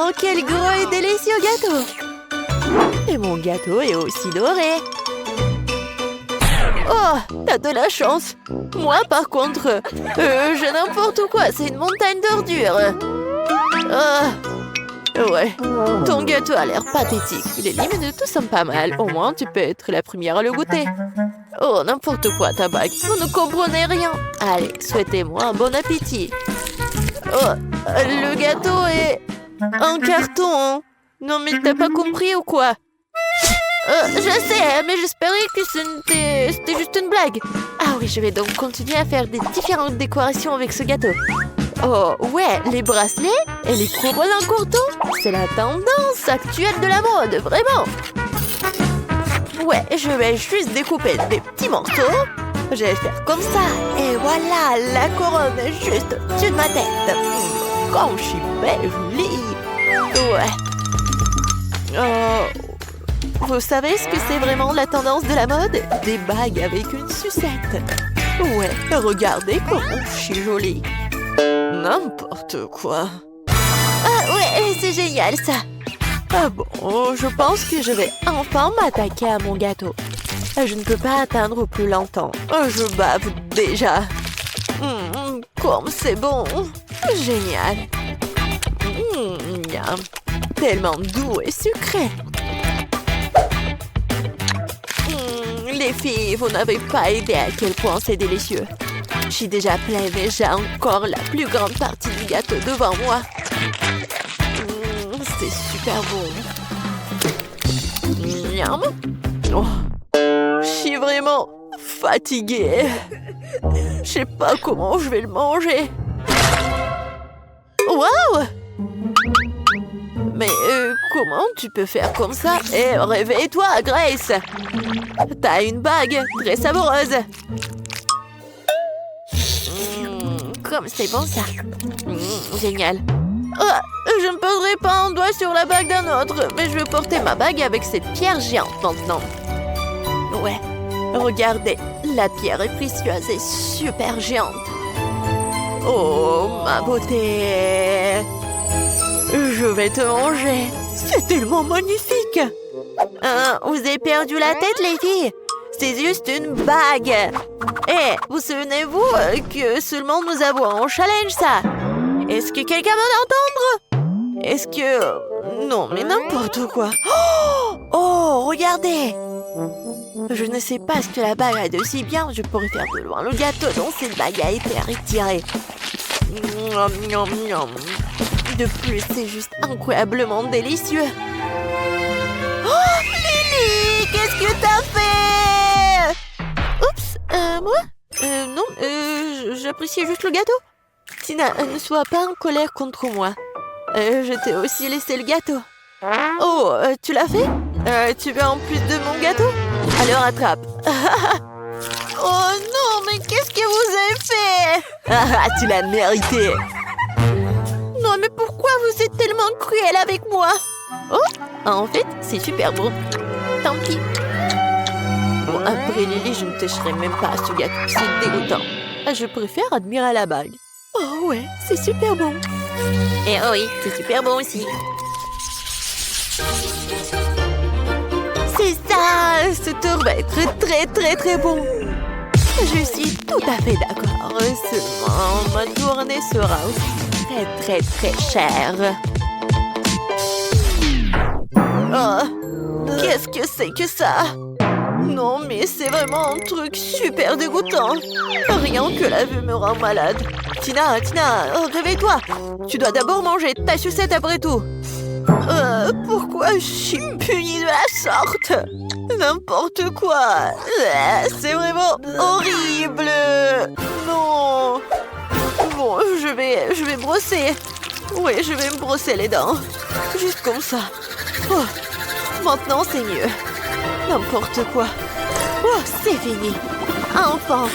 Oh, quel gros et délicieux gâteau! Et mon gâteau est aussi doré. Oh, t'as de la chance. Moi, par contre, j'ai n'importe quoi. C'est une montagne d'ordures. Ouais, ton gâteau a l'air pathétique. Les limites tout sont pas mal. Au moins, tu peux être la première à le goûter. Oh, n'importe quoi, ta bague. Vous ne comprenez rien. Allez, souhaitez-moi un bon appétit. Oh, le gâteau est en carton. Non, mais t'as pas compris ou quoi? Je sais, mais j'espérais que c'était juste une blague. Ah oui, je vais donc continuer à faire des différentes décorations avec ce gâteau. Oh, ouais, les bracelets et les couronnes en courton, c'est la tendance actuelle de la mode, vraiment. Ouais, je vais juste découper des petits morceaux. Je vais faire comme ça. Et voilà, la couronne est juste au-dessus de ma tête. Comme je suis belle, jolie. Ouais. Vous savez ce que c'est vraiment la tendance de la mode? Des bagues avec une sucette. Ouais, regardez comme je suis jolie. N'importe quoi. Ah ouais, c'est génial ça. Ah bon, je pense que je vais enfin m'attaquer à mon gâteau. Je ne peux pas atteindre plus longtemps. Je bave déjà. Comme c'est bon. Génial. Miam. Tellement doux et sucré. Les filles, vous n'avez pas idée à quel point c'est délicieux. Je suis déjà pleine et j'ai encore la plus grande partie du gâteau devant moi. C'est super bon. Miam. Oh. Je suis vraiment fatiguée. Je sais pas comment je vais le manger. Waouh! Mais comment tu peux faire comme ça? Réveille-toi, Grace! T'as une bague très savoureuse. Comme c'est bon ça. Génial. Je ne poserai pas un doigt sur la bague d'un autre, mais je vais porter ma bague avec cette pierre géante maintenant. Ouais, regardez, la pierre est précieuse et super géante. Oh, ma beauté! Je vais te manger. C'est tellement magnifique. Vous avez perdu la tête, les filles? C'est juste une bague. Vous souvenez-vous que seulement nous avons un challenge, ça? Est-ce que quelqu'un va l'entendre? Est-ce que... Non, mais n'importe quoi. Oh, regardez. Je ne sais pas ce que la bague a de si bien. Je pourrais faire de loin le gâteau dont cette bague a été retirée. De plus, c'est juste incroyablement délicieux. Oh, Lily, qu'est-ce que t'as fait? Oups, moi? Non, j'appréciais juste le gâteau. Tina, ne sois pas en colère contre moi. Je t'ai aussi laissé le gâteau. Oh, tu l'as fait? Tu veux en plus de mon gâteau? Alors attrape. Oh non, mais qu'est-ce que vous avez fait? Tu l'as mérité. Non, mais pourquoi vous êtes tellement cruel avec moi? Oh, en fait, c'est super bon. Tant pis. Bon, après Lily, je ne toucherai même pas à ce gâteau. C'est dégoûtant. Je préfère admirer la bague. Oh ouais, c'est super bon. Et oh oui, c'est super bon aussi. C'est ça, ce tour va être très très très bon. Je suis tout à fait d'accord. Seulement, ma journée sera aussi très très très chère. Oh, qu'est-ce que c'est que ça? Non, mais c'est vraiment un truc super dégoûtant. Rien que la vue me rend malade. Tina, réveille-toi. Tu dois d'abord manger ta sucette après tout. Pourquoi je suis punie de la sorte? N'importe quoi. C'est vraiment horrible. Non. Bon, je vais brosser. Oui, je vais me brosser les dents. Juste comme ça. Oh, maintenant, c'est mieux. N'importe quoi. Oh, c'est fini. Enfin.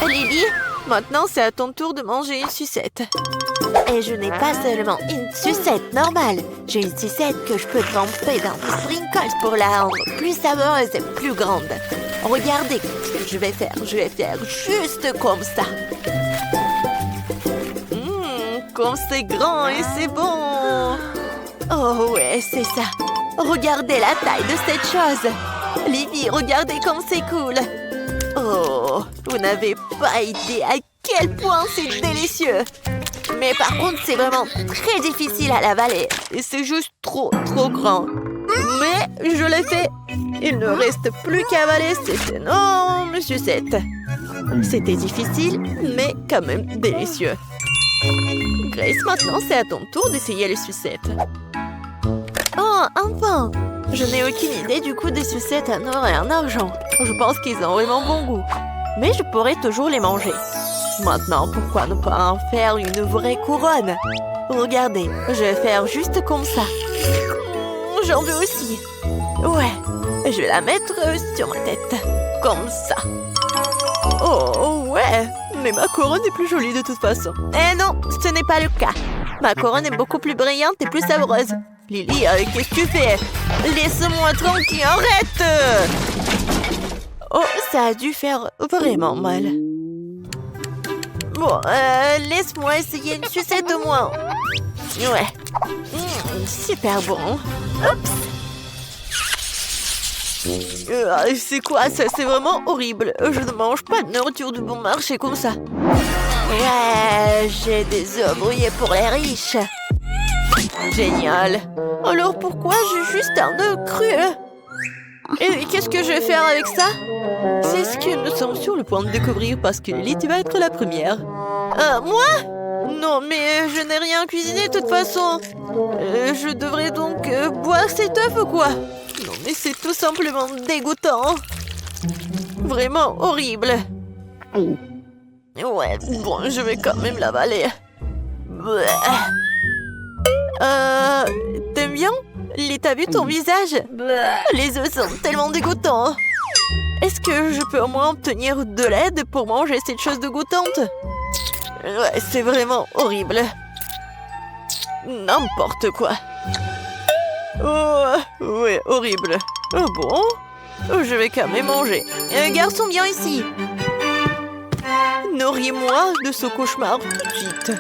Lily, maintenant, c'est à ton tour de manger une sucette. Et je n'ai pas seulement une sucette normale. J'ai une sucette que je peux tremper dans des sprinkles pour la rendre plus savoureuse et plus grande. Regardez ce que je vais faire. Je vais faire juste comme ça. comme c'est grand et c'est bon. Oh ouais, c'est ça. Regardez la taille de cette chose. Livy, regardez comme c'est cool. Oh, vous n'avez pas idée à quel point c'est délicieux. Mais par contre, c'est vraiment très difficile à l'avaler. Et c'est juste trop grand. Mais je l'ai fait. Il ne reste plus qu'à avaler cette énorme sucette. C'était difficile, mais quand même délicieux. Grace, maintenant c'est à ton tour d'essayer les sucettes. Oh, enfin! Je n'ai aucune idée du coût des sucettes en or et en argent. Je pense qu'ils ont vraiment bon goût. Mais je pourrais toujours les manger. Maintenant, pourquoi ne pas en faire une vraie couronne? Regardez, je vais faire juste comme ça. J'en veux aussi. Ouais, je vais la mettre sur ma tête. Comme ça. Oh, ouais. Mais ma couronne est plus jolie de toute façon. Eh non, ce n'est pas le cas. Ma couronne est beaucoup plus brillante et plus savoureuse. Lily, qu'est-ce que tu fais? Laisse-moi tranquille, arrête! Oh, ça a dû faire vraiment mal. Bon, laisse-moi essayer une sucette au moins. Ouais. Super bon. Oups. C'est quoi ça? C'est vraiment horrible. Je ne mange pas de nourriture de bon marché comme ça. Ouais, j'ai des œufs brouillés pour les riches. Génial. Alors pourquoi j'ai juste un œuf cru? Et qu'est-ce que je vais faire avec ça? C'est ce que nous sommes sur le point de découvrir parce que Lily, tu vas être la première. Moi? Non, mais je n'ai rien cuisiné de toute façon. Je devrais donc boire cet œuf ou quoi? Non, mais c'est tout simplement dégoûtant. Vraiment horrible. Ouais, bon, je vais quand même l'avaler. T'aimes bien? T'as vu ton visage? Les œufs sont tellement dégoûtants. Est-ce que je peux au moins obtenir de l'aide pour manger cette chose dégoûtante? Ouais, c'est vraiment horrible. N'importe quoi. Oh, ouais, horrible. Oh bon? Je vais quand même manger. Garçon, viens ici. Nourris-moi de ce cauchemar tout de suite.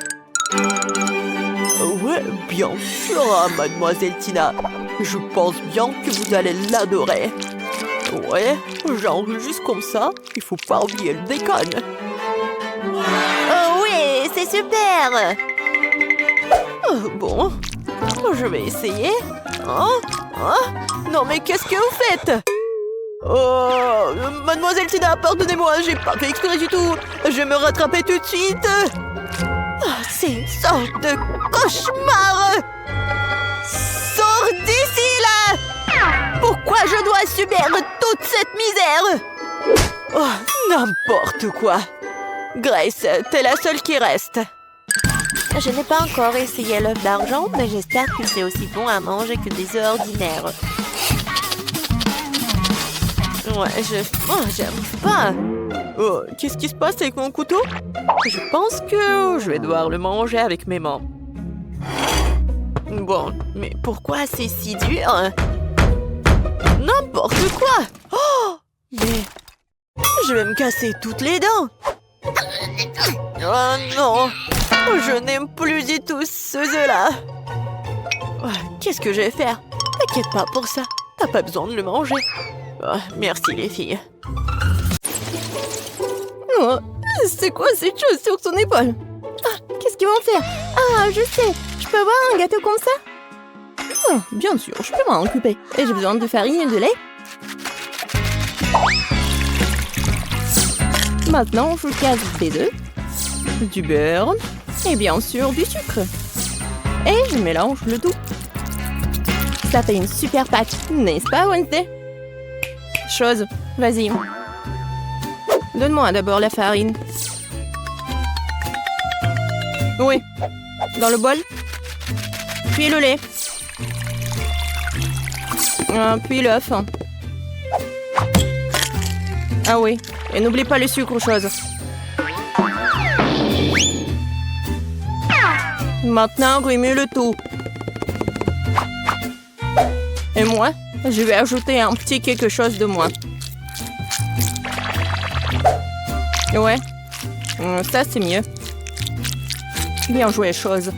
Ouais, bien sûr, mademoiselle Tina. Je pense bien que vous allez l'adorer. Ouais, genre juste comme ça, il faut pas oublier le bacon. Oh oui, c'est super. Bon, je vais essayer. Non mais qu'est-ce que vous faites? Oh, mademoiselle Tina, pardonnez-moi, j'ai pas fait exprès du tout. Je vais me rattraper tout de suite. C'est une sorte de cauchemar. Sors d'ici, là! Pourquoi je dois subir toute cette misère? Oh, n'importe quoi. Grace, t'es la seule qui reste. Je n'ai pas encore essayé l'œuf d'argent, mais j'espère que c'est aussi bon à manger que des œufs ordinaires. Ouais, j'aime pas. Oh, qu'est-ce qui se passe avec mon couteau? Je pense que je vais devoir le manger avec mes mains. Bon, mais pourquoi c'est si dur? N'importe quoi! Oh! Mais je vais me casser toutes les dents! Oh non! Je n'aime plus du tout ce œuf-là! Qu'est-ce que je vais faire? T'inquiète pas pour ça, t'as pas besoin de le manger. Merci les filles. Oh, c'est quoi cette chose sur son épaule? Qu'est-ce qu'ils vont faire? Je sais, je peux avoir un gâteau comme ça? Bien sûr, je peux m'en occuper. Et j'ai besoin de farine et de lait. Maintenant, je casse des œufs, du beurre et bien sûr du sucre. Et je mélange le tout. Ça fait une super pâte, n'est-ce pas, Wednesday? Chose, vas-y. Donne-moi d'abord la farine. Oui, dans le bol. Puis le lait. Puis l'œuf. Ah oui, et n'oublie pas le sucre, chose. Maintenant, remue le tout. Et moi, je vais ajouter un petit quelque chose de moi. Ouais, ça c'est mieux. Bien joué, chose.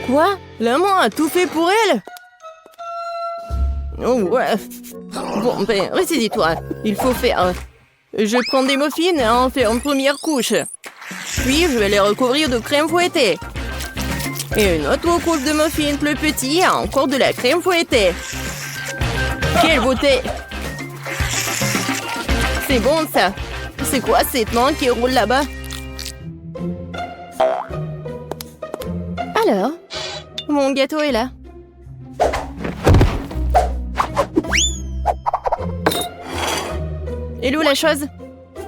Quoi? La main a tout fait pour elle? Oh ouais. Bon, ben, ressaisis-toi. Il faut faire... Je prends des muffins et en fais une première couche. Puis, je vais les recouvrir de crème fouettée. Et une autre couche de muffins plus petit et encore de la crème fouettée. Quelle beauté! C'est bon, ça. C'est quoi cette main qui roule là-bas? Alors, mon gâteau est là. Et où la chose?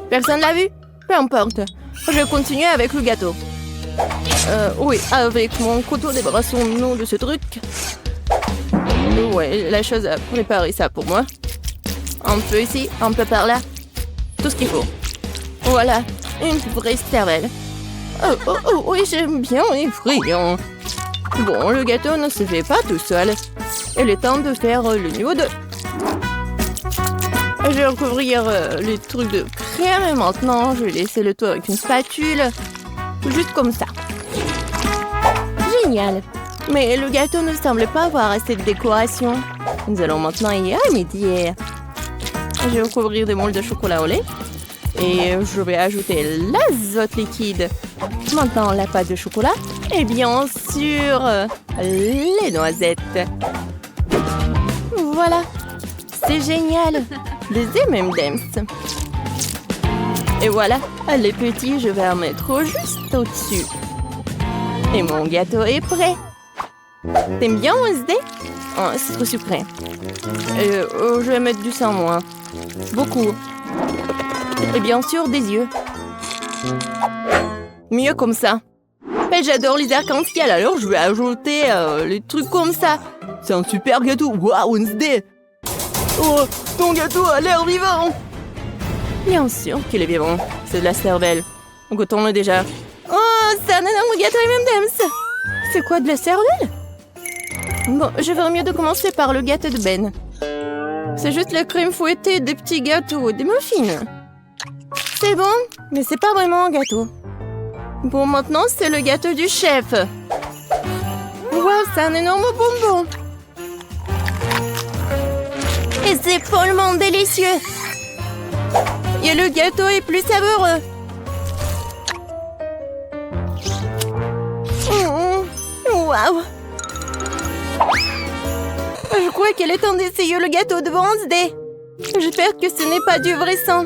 Personne l'a vu? Peu importe. Je continue avec le gâteau. Oui, avec mon couteau, débarrassons-nous de ce truc. Ouais, la chose a préparé ça pour moi. Un peu ici, un peu par là. Tout ce qu'il faut. Voilà, une vraie cervelle. Oh, oui, j'aime bien les friands. Bon, le gâteau ne se fait pas tout seul. Il est temps de faire le niveau 2. Je vais recouvrir les trucs de crème et maintenant je vais laisser le tout avec une spatule. Juste comme ça. Génial. Mais le gâteau ne semble pas avoir assez de décoration. Nous allons maintenant y remédier. Je vais recouvrir des moules de chocolat au lait. Et je vais ajouter l'azote liquide. Maintenant la pâte de chocolat. Et bien sûr, les noisettes. Voilà. C'est génial. Des M&M's. Et voilà, les petits, je vais en mettre juste au-dessus. Et mon gâteau est prêt. T'aimes bien Wednesday? Oh, c'est trop sucré. Je vais mettre du sang, moi. Beaucoup. Et bien sûr, des yeux. Mieux comme ça. Mais j'adore les arcs-en-ciel, alors je vais ajouter les trucs comme ça. C'est un super gâteau. Waouh, Wednesday! Oh, ton gâteau a l'air vivant! Bien sûr qu'il est vivant. C'est de la cervelle. Goûtons-le déjà. Oh, c'est un énorme gâteau M&M's! C'est quoi, de la cervelle? Bon, je ferais mieux de commencer par le gâteau de Ben. C'est juste la crème fouettée, des petits gâteaux, des muffins. C'est bon, mais c'est pas vraiment un gâteau. Bon, maintenant, c'est le gâteau du chef. Wow, c'est un énorme bonbon. Et c'est follement délicieux. Et le gâteau est plus savoureux. Waouh. Je crois qu'elle est temps d'essayer le gâteau de Wednesday. J'espère que ce n'est pas du vrai sang.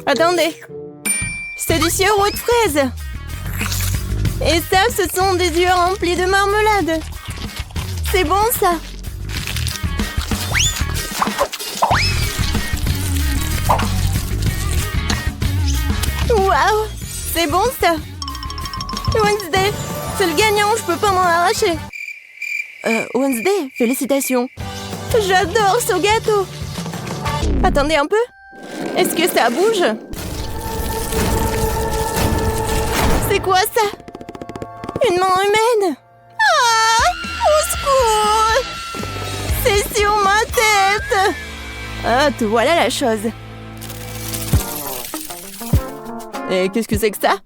Attendez. C'est du sirop de fraise. Et ça, ce sont des yeux remplis de marmelade. C'est bon, ça. Waouh, c'est bon, ça. Wednesday, c'est le gagnant, je peux pas m'en arracher. Wednesday, félicitations. J'adore ce gâteau. Attendez un peu. Est-ce que ça bouge? C'est quoi ça? Une main humaine? Ah! Au secours! C'est sur ma tête! Ah, te voilà la chose. Et qu'est-ce que c'est que ça?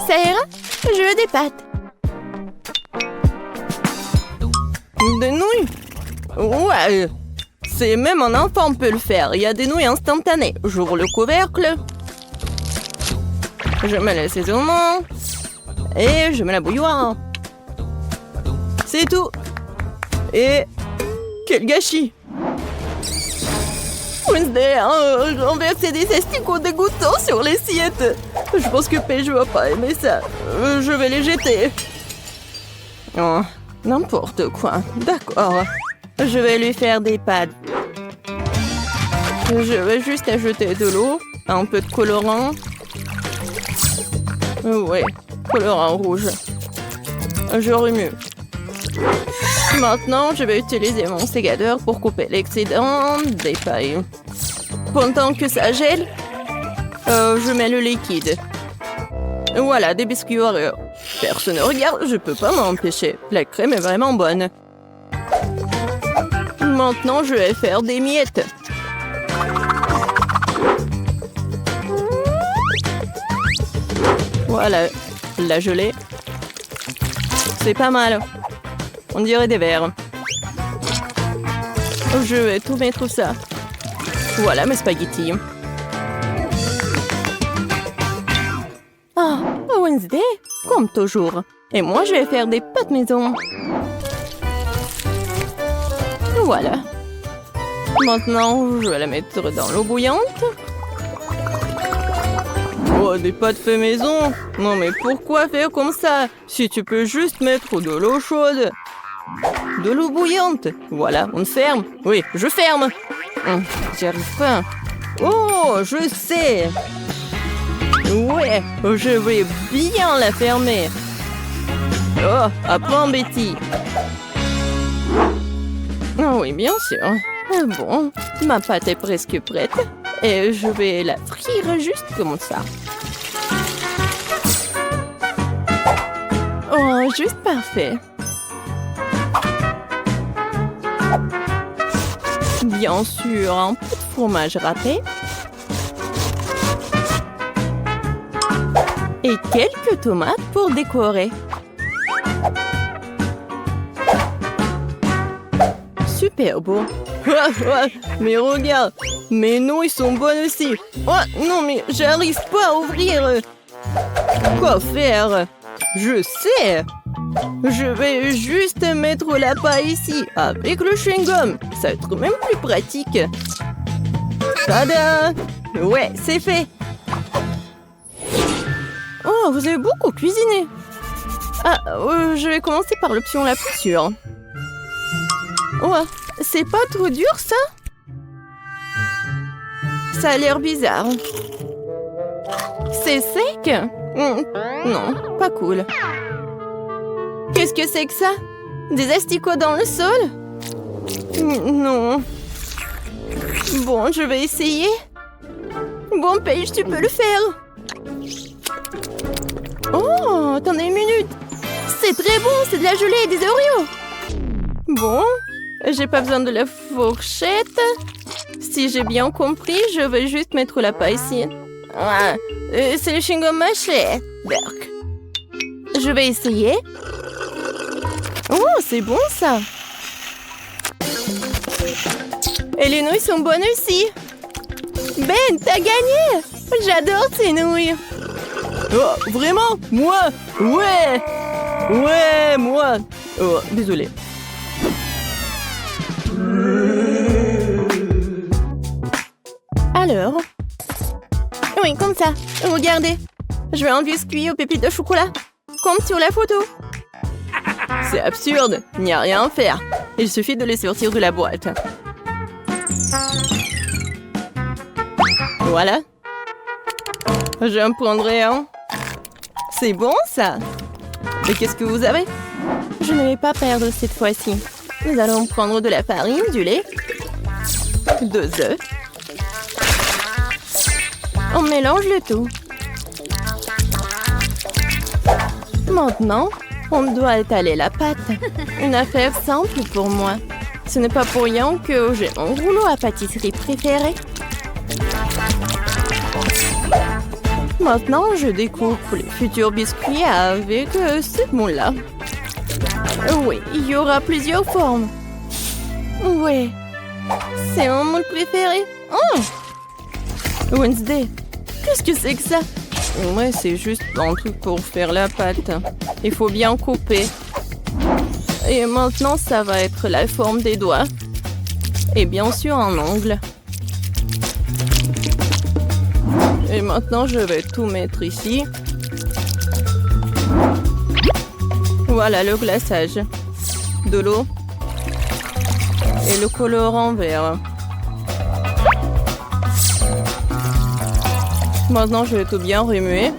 Ça ira? Je veux des pâtes. Des nouilles? Ouais. C'est même un enfant peut le faire. Il y a des nouilles instantanées. J'ouvre le couvercle. Je mets l'assaisonnement. Et je mets la bouilloire. C'est tout. Et... quel gâchis! Wednesday a renversé des asticots dégoûtants sur l'assiette. Je pense que Paige va pas aimer ça. Je vais les jeter. Oh, n'importe quoi. D'accord. Je vais lui faire des pâtes. Je vais juste ajouter de l'eau, un peu de colorant. Ouais, colorant rouge. Je remue. Maintenant, je vais utiliser mon sécateur pour couper l'excédent des pailles. Pendant que ça gèle, je mets le liquide. Voilà, des biscuits Oreo. Personne ne regarde, je peux pas m'empêcher. La crème est vraiment bonne. Maintenant, je vais faire des miettes. Voilà, la gelée. C'est pas mal. On dirait des verres. Je vais tout mettre ça. Voilà mes spaghettis. Ah, Wednesday, comme toujours. Et moi, je vais faire des pâtes maison. Voilà. Maintenant, je vais la mettre dans l'eau bouillante. Oh, des pâtes fait maison. Non, mais pourquoi faire comme ça? Si tu peux juste mettre de l'eau chaude. De l'eau bouillante. Voilà, on ferme. Oui, je ferme. J'y arrive pas. Oh, je sais. Ouais, je vais bien la fermer. Oh, apprends, Betty. Oh oui, bien sûr. Bon, ma pâte est presque prête. Et je vais la frire juste comme ça. Oh, juste parfait. Bien sûr, un peu de fromage râpé. Et quelques tomates pour décorer. Super beau. Mais regarde, mes nouilles sont bonnes aussi. Oh non, mais j'arrive pas à ouvrir. Quoi faire? Je sais. Je vais juste mettre la paille ici avec le chewing-gum. Ça va être même plus pratique. Tada! Ouais, c'est fait. Oh, vous avez beaucoup cuisiné. Ah, je vais commencer par l'option la plus sûre. Oh, c'est pas trop dur, ça? Ça a l'air bizarre. C'est sec? Non, pas cool. Qu'est-ce que c'est que ça? Des asticots dans le sol? Non. Bon, je vais essayer. Bon, Paige, tu peux le faire. Oh, attendez une minute. C'est très bon, c'est de la gelée et des Oreos. Bon, j'ai pas besoin de la fourchette. Si j'ai bien compris, je vais juste mettre la paille ici. Ah, c'est le chewing-gum mâché. Berk. Je vais essayer. Oh, c'est bon ça. Et les nouilles sont bonnes aussi. Ben, t'as gagné. J'adore ces nouilles. Oh, vraiment? Moi? Ouais. Ouais, moi. Oh, désolé. Alors? Oui, comme ça. Regardez. Je vais enlever ce cuit aux pépites de chocolat. Comme sur la photo. C'est absurde. Il n'y a rien à faire. Il suffit de les sortir de la boîte. Voilà. J'en prendrai un. C'est bon, ça. Mais qu'est-ce que vous avez? Je ne vais pas perdre cette fois-ci. Nous allons prendre de la farine, du lait, 2 œufs. On mélange le tout. Maintenant, on doit étaler la pâte. Une affaire simple pour moi. Ce n'est pas pour rien que j'ai mon rouleau à pâtisserie préféré. Maintenant, je découpe les futurs biscuits avec ce moule-là. Oui, il y aura plusieurs formes. Oui, c'est mon moule préféré. Oh! Wednesday, qu'est-ce que c'est que ça? Ouais, c'est juste un truc pour faire la pâte. Il faut bien couper. Et maintenant, ça va être la forme des doigts. Et bien sûr, un ongle. Et maintenant, je vais tout mettre ici. Voilà le glaçage. De l'eau. Et le colorant vert. Maintenant, je vais tout bien remuer.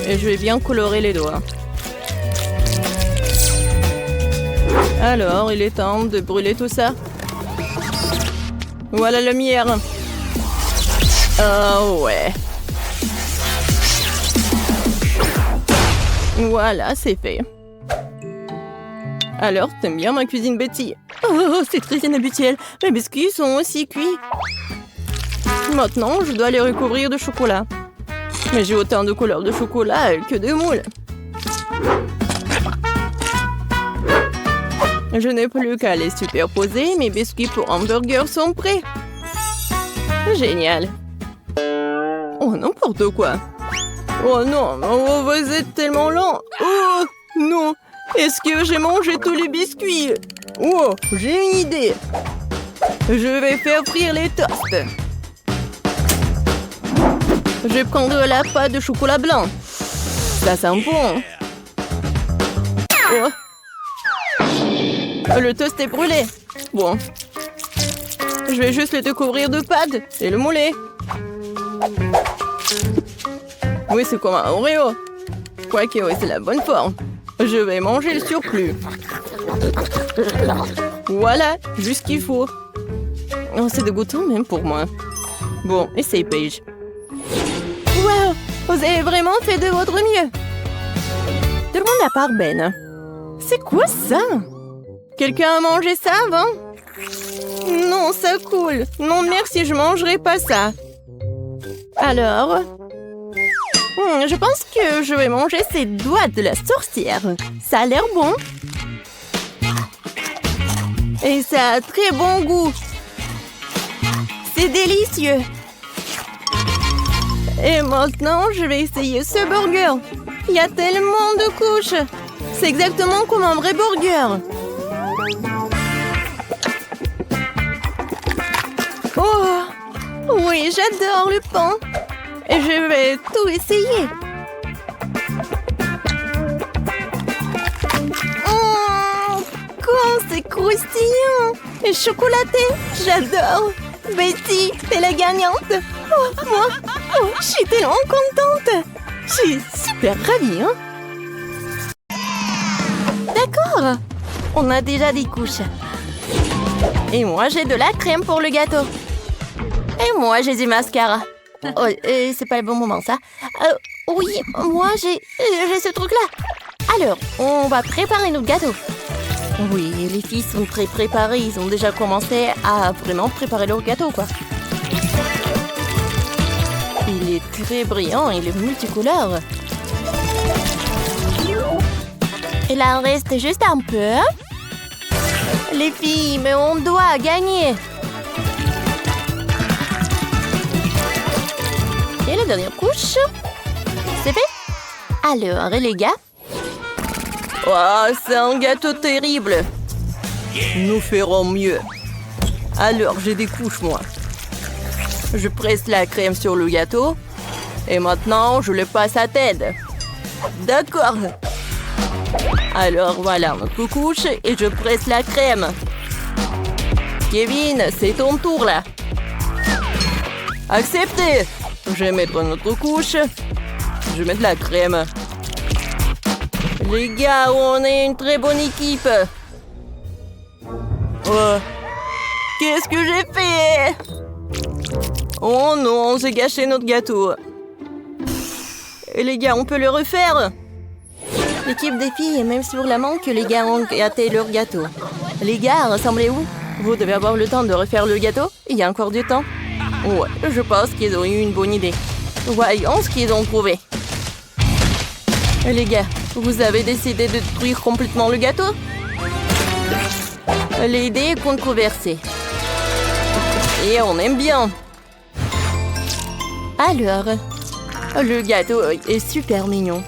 Et je vais bien colorer les doigts. Alors, il est temps de brûler tout ça. Voilà la lumière. Oh ouais. Voilà, c'est fait. Alors, t'aimes bien ma cuisine, Betty? Oh, c'est très inhabituel. Mes biscuits sont aussi cuits. Maintenant, je dois les recouvrir de chocolat. Mais j'ai autant de couleurs de chocolat que de moules. Je n'ai plus qu'à les superposer. Mes biscuits pour hamburger sont prêts. Génial. Oh, n'importe quoi. Oh non, oh, vous êtes tellement lent. Oh non, est-ce que j'ai mangé tous les biscuits? Oh, j'ai une idée. Je vais faire frire les toasts. Je vais prendre la pâte de chocolat blanc. Ça sent bon. Oh. Le toast est brûlé. Bon. Je vais juste le découvrir de pâte et le mouler. Oui, c'est comme un Oreo. Quoique, oui, c'est la bonne forme. Je vais manger le surplus. Voilà, juste ce qu'il faut. Oh, c'est dégoûtant même pour moi. Bon, essaye, Paige. Wow, vous avez vraiment fait de votre mieux. Tout le monde à part Ben. C'est quoi ça? Quelqu'un a mangé ça avant? Non, ça coule. Non, merci, je mangerai pas ça. Alors? Je pense que je vais manger ces doigts de la sorcière. Ça a l'air bon. Et ça a très bon goût. C'est délicieux. Et maintenant, je vais essayer ce burger. Il y a tellement de couches. C'est exactement comme un vrai burger. Oh, oui, j'adore le pain. Et je vais tout essayer. Oh, quand c'est croustillant et chocolaté. J'adore. Betty, t'es la gagnante. Oh, moi, je suis tellement contente. Je suis super ravie, hein? D'accord. On a déjà des couches. Et moi, j'ai de la crème pour le gâteau. Et moi, j'ai du mascara. Oh, c'est pas le bon moment, ça. Oui, moi, j'ai ce truc-là. Alors, on va préparer notre gâteau. Oui, les filles sont très préparées. Ils ont déjà commencé à vraiment préparer leur gâteau, quoi. Il est très brillant, il est multicolore. Il en reste juste un peu. Les filles, mais on doit gagner. Et la dernière couche. C'est fait? Alors, les gars. Oh, c'est un gâteau terrible. Nous ferons mieux. Alors, j'ai des couches, moi. Je presse la crème sur le gâteau. Et maintenant, je le passe à Ted. D'accord. Alors, voilà notre couche. Et je presse la crème. Kevin, c'est ton tour, là. Accepté. Je vais mettre notre couche. Je vais mettre la crème. Les gars, on est une très bonne équipe. Oh. Qu'est-ce que j'ai fait? Oh non, j'ai gâché notre gâteau. Et les gars, on peut le refaire? L'équipe des filles est même sur la main que les gars ont gâté leur gâteau. Les gars, rassemblez-vous. Vous devez avoir le temps de refaire le gâteau. Il y a encore du temps. Ouais, je pense qu'ils ont eu une bonne idée. Voyons ce qu'ils ont trouvé. Les gars, vous avez décidé de détruire complètement le gâteau? L'idée est controversée. Et on aime bien. Alors, le gâteau est super mignon.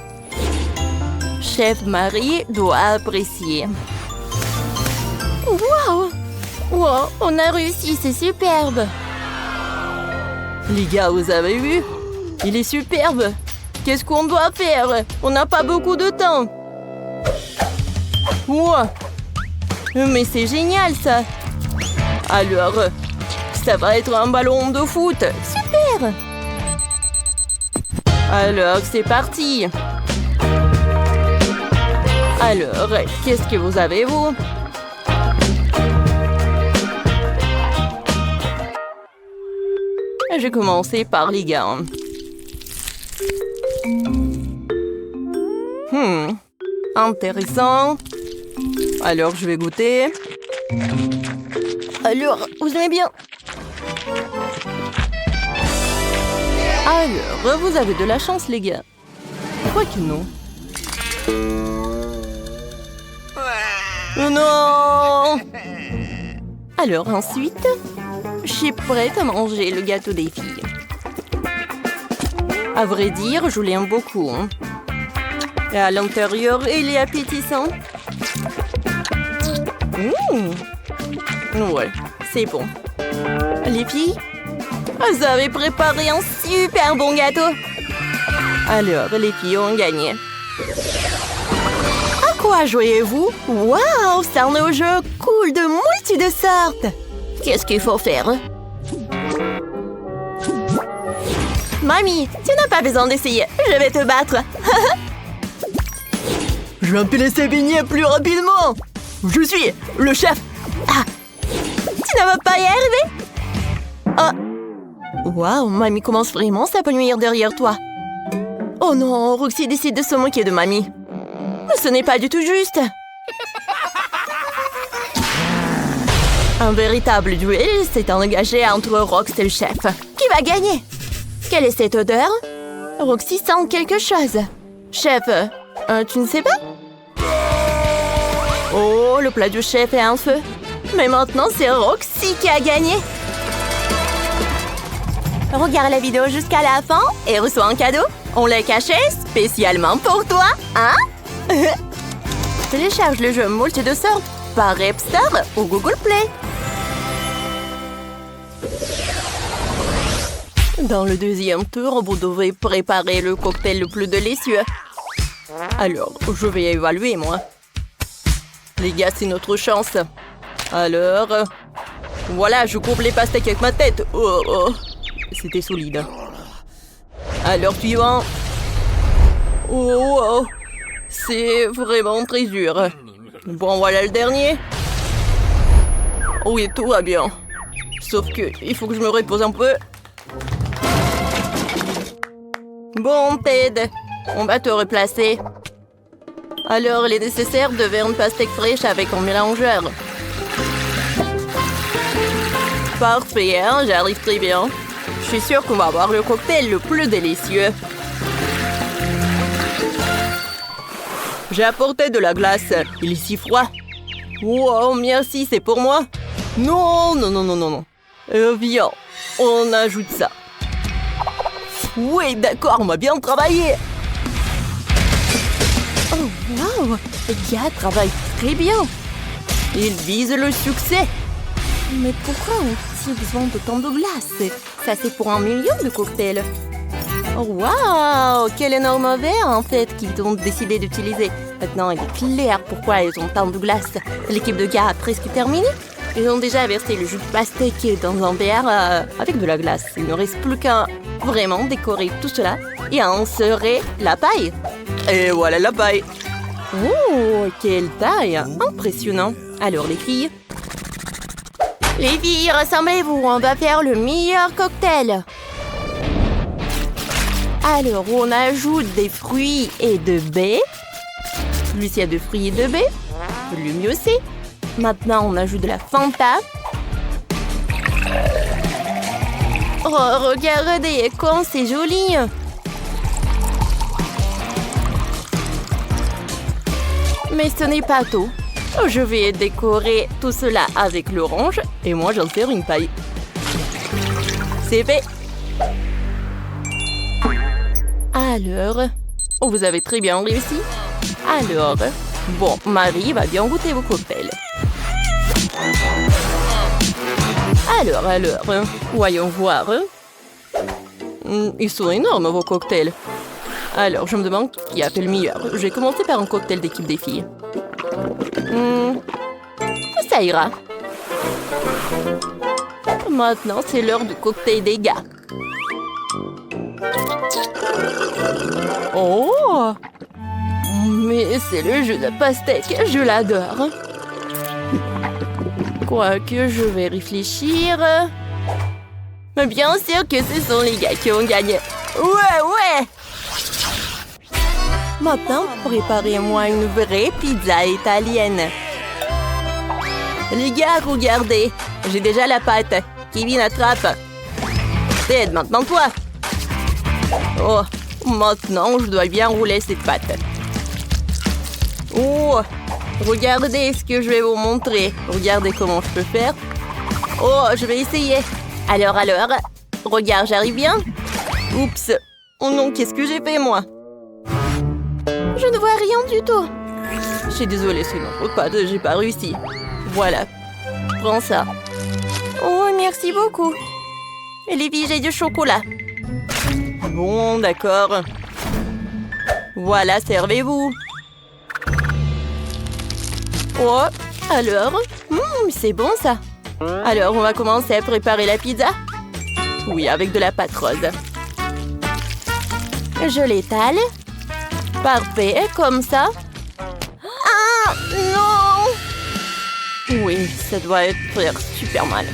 Chef Marie doit apprécier. Wow! Wow, on a réussi, c'est superbe. Les gars, vous avez vu? Il est superbe. Qu'est-ce qu'on doit faire? On n'a pas beaucoup de temps. Wow! Mais c'est génial, ça. Alors, ça va être un ballon de foot. Super! Alors, c'est parti. Alors, qu'est-ce que vous avez, vous? Je vais commencer par les gars. Intéressant. Alors, je vais goûter. Alors, vous aimez bien? Alors, vous avez de la chance, les gars. Quoi que non. Oh non! Alors ensuite, je suis prête à manger le gâteau des filles. À vrai dire, je l'aime beaucoup. Hein. Et à l'intérieur, il est appétissant. Ouais, c'est bon. Les filles, vous avez préparé un super bon gâteau. Alors, les filles ont gagné. À quoi jouez-vous? Waouh, c'est un jeu cool de multi de sortes. Qu'est-ce qu'il faut faire? Mamie, tu n'as pas besoin d'essayer. Je vais te battre. Je vais te laisser baigner plus rapidement. Je suis le chef. Ah, tu ne vas pas y arriver? Oh. Waouh, Mamie commence vraiment à s'épanouir derrière toi. Oh non, Roxy décide de se moquer de Mamie. Ce n'est pas du tout juste. Un véritable duel s'est engagé entre Rox et le chef. Qui va gagner? Quelle est cette odeur? Roxy sent quelque chose. Chef, tu ne sais pas? Oh, le plat du chef est en feu. Mais maintenant, c'est Roxy qui a gagné. Regarde la vidéo jusqu'à la fin et reçois un cadeau. On l'a caché spécialement pour toi, hein? Télécharge le jeu multi de sortes par App Store ou Google Play. Dans le deuxième tour, vous devez préparer le cocktail le plus délicieux. Alors, je vais évaluer, moi. Les gars, c'est notre chance. Alors... Voilà, je coupe les pastèques avec ma tête. Oh. C'était solide. Alors, suivant. Oh. C'est vraiment très dur. Bon, voilà le dernier. Oui, tout va bien. Sauf que, il faut que je me repose un peu. Bon, Ted, on va te replacer. Alors, il est nécessaire de faire une pastèque fraîche avec un mélangeur. Parfait, hein, j'arrive très bien. Je suis sûre qu'on va avoir le cocktail le plus délicieux. J'ai apporté de la glace. Il est si froid. Wow, merci, c'est pour moi. Non. Viens, on ajoute ça. Oui, d'accord, on m'a bien travaillé. Oh, wow, les gars travaillent très bien. Ils visent le succès. Mais pourquoi ont-ils besoin de tant de glace? Ça, c'est pour 1 million de cocktails. Oh, wow, quel énorme verre, en fait, qu'ils ont décidé d'utiliser. Maintenant, il est clair pourquoi ils ont tant de glace. L'équipe de gars a presque terminé. Ils ont déjà versé le jus de pastèque dans un verre avec de la glace. Il ne reste plus qu'à vraiment décorer tout cela et à insérer la paille. Et voilà la paille. Oh, quelle taille! Impressionnant. Alors, les filles, rassemblez-vous, on va faire le meilleur cocktail. Alors, on ajoute des fruits et de baies. Plus il y a de fruits et de baies, le mieux c'est. Maintenant, on ajoute de la Fanta. Oh, regardez, comme c'est joli. Mais ce n'est pas tout. Je vais décorer tout cela avec l'orange et moi j'en sers une paille. C'est fait. Alors, vous avez très bien réussi. Alors, bon, Marie va bien goûter vos cocktails. Alors, voyons voir. Ils sont énormes, vos cocktails. Alors, je me demande qui a fait le meilleur. Je vais commencer par un cocktail d'équipe des filles. Ça ira. Maintenant, c'est l'heure du cocktail des gars. Oh! Mais c'est le jus de pastèque, je l'adore. Quoique, je vais réfléchir. Mais bien sûr que ce sont les gars qui ont gagné. Ouais! Maintenant, préparez-moi une vraie pizza italienne. Les gars, regardez. J'ai déjà la pâte. Kevin attrape. Ted, maintenant toi. Oh, maintenant, je dois bien rouler cette pâte. Oh, regardez ce que je vais vous montrer. Regardez comment je peux faire. Oh, je vais essayer. Alors, regarde, j'arrive bien. Oups. Oh non, qu'est-ce que j'ai fait, moi? Je ne vois rien du tout. Je suis désolée, c'est notre pâte, j'ai pas réussi. Voilà. Prends ça. Oh, merci beaucoup. Livy, j'ai du chocolat. Bon, d'accord. Voilà, servez-vous. Oh, alors? C'est bon, ça. Alors, on va commencer à préparer la pizza? Oui, avec de la pâte rose. Je l'étale. Parfait, comme ça. Ah, non! Oui, ça doit faire super mal.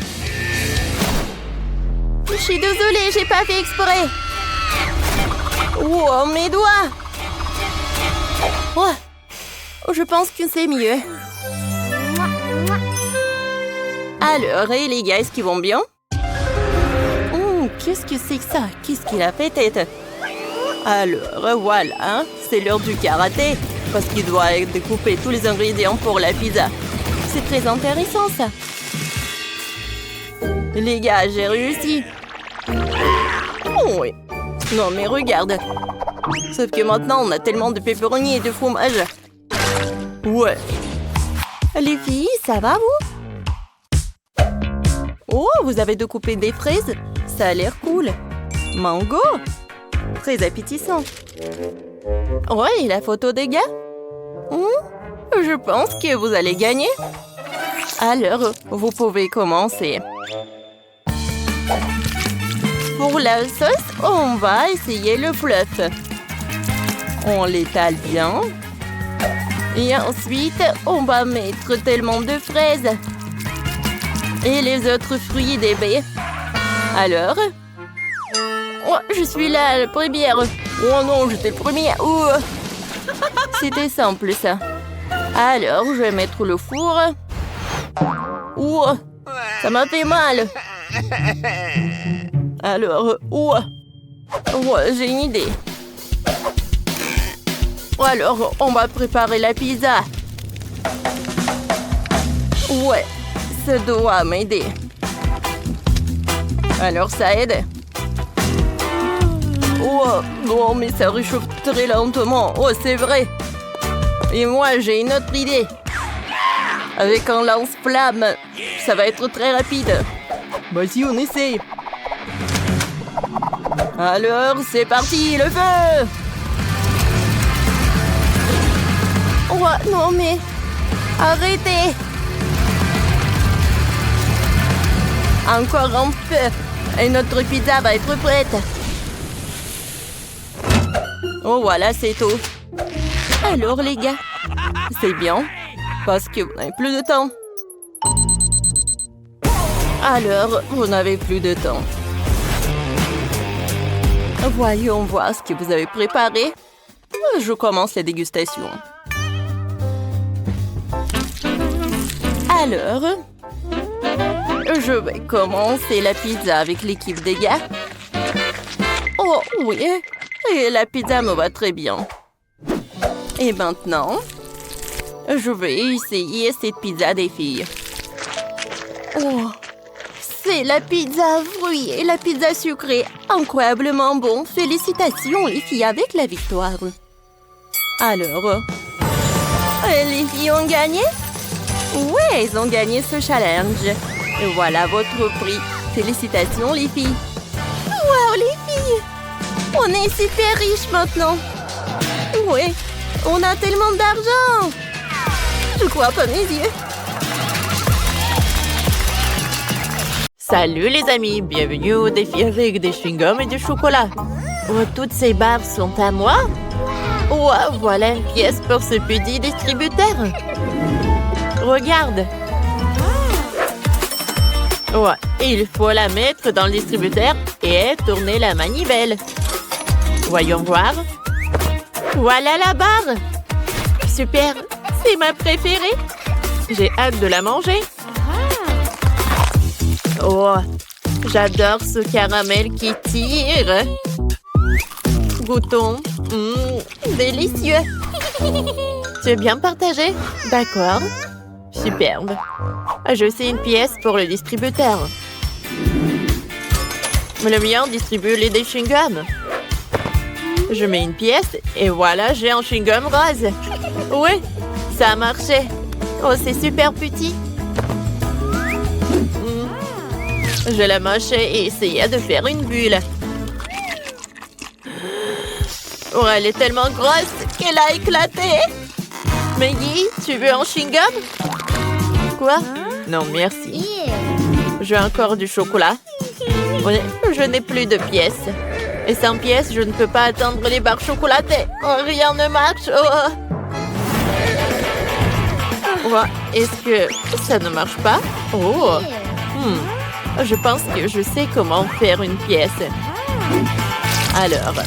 Je suis désolée, j'ai pas fait exprès. Oh, mes doigts! Oh, je pense que c'est mieux. Alors, et les gars, est-ce qu'ils vont bien? Qu'est-ce que c'est que ça? Qu'est-ce qu'il a fait, tête? Alors, voilà, c'est l'heure du karaté. Parce qu'il doit découper tous les ingrédients pour la pizza. C'est très intéressant, ça. Les gars, j'ai réussi. Oh, oui. Non, mais regarde. Sauf que maintenant, on a tellement de pepperoni et de fromage. Ouais. Les filles, ça va, vous? Oh, vous avez découpé des fraises? Ça a l'air cool. Mango? Très appétissant. Ouais, et la photo des gars? Je pense que vous allez gagner. Alors, vous pouvez commencer. Pour la sauce, on va essayer le fluff. On l'étale bien. Et ensuite, on va mettre tellement de fraises. Et les autres fruits des baies. Alors? Oh, je suis là, la première. Oh non, j'étais le premier. C'était simple, ça. Alors, je vais mettre le four. Ça m'a fait mal. Alors, j'ai une idée. Alors, on va préparer la pizza. Ouais, ça doit m'aider. Alors, ça aide. Non, mais ça réchauffe très lentement. Oh, c'est vrai. Et moi, j'ai une autre idée. Avec un lance-flamme, ça va être très rapide. Vas-y, on essaye. Alors, c'est parti, le feu! Oh, non, mais... Arrêtez! Encore un peu, et notre pizza va être prête. Oh, voilà, c'est tout. Alors, les gars, c'est bien, parce que vous n'avez plus de temps. Alors, vous n'avez plus de temps. Voyons voir ce que vous avez préparé. Je commence la dégustation. Alors, je vais commencer la pizza avec l'équipe des gars. Oh oui, et la pizza me va très bien. Et maintenant, je vais essayer cette pizza des filles. Oh, c'est la pizza fruits et la pizza sucrée. Incroyablement bon. Félicitations les filles avec la victoire. Alors, les filles ont gagné? Ouais, elles ont gagné ce challenge. Et voilà votre prix. Félicitations les filles. Wow, les filles! On est super riches maintenant. Ouais, on a tellement d'argent. Je crois pas mes yeux. Salut les amis, bienvenue au défi avec des chewing-gums et du chocolat. Oh, toutes ces barres sont à moi? Oh, voilà une pièce pour ce petit distributeur. Regarde. Ouais, il faut la mettre dans le distributeur et tourner la manivelle. Voyons voir. Voilà la barre. Super, c'est ma préférée. J'ai hâte de la manger. Oh, j'adore ce caramel qui tire. Goûtons. Délicieux. Tu veux bien me partager? D'accord. Superbe. Je sais une pièce pour le distributeur. Le mien distribue les chewing-gums. Je mets une pièce et voilà, j'ai un chewing-gum rose. Oui, ça a marché. Oh, c'est super petit. Je la mâchais et essayais de faire une bulle. Oh, elle est tellement grosse qu'elle a éclaté. Maggie, tu veux un chewing-gum? Quoi? Non, merci. Je veux encore du chocolat. Oui, je n'ai plus de pièces. Et sans pièces, je ne peux pas atteindre les barres chocolatées. Oh, rien ne marche. Oh. Oh, est-ce que ça ne marche pas? Oh. Je pense que je sais comment faire une pièce. Alors,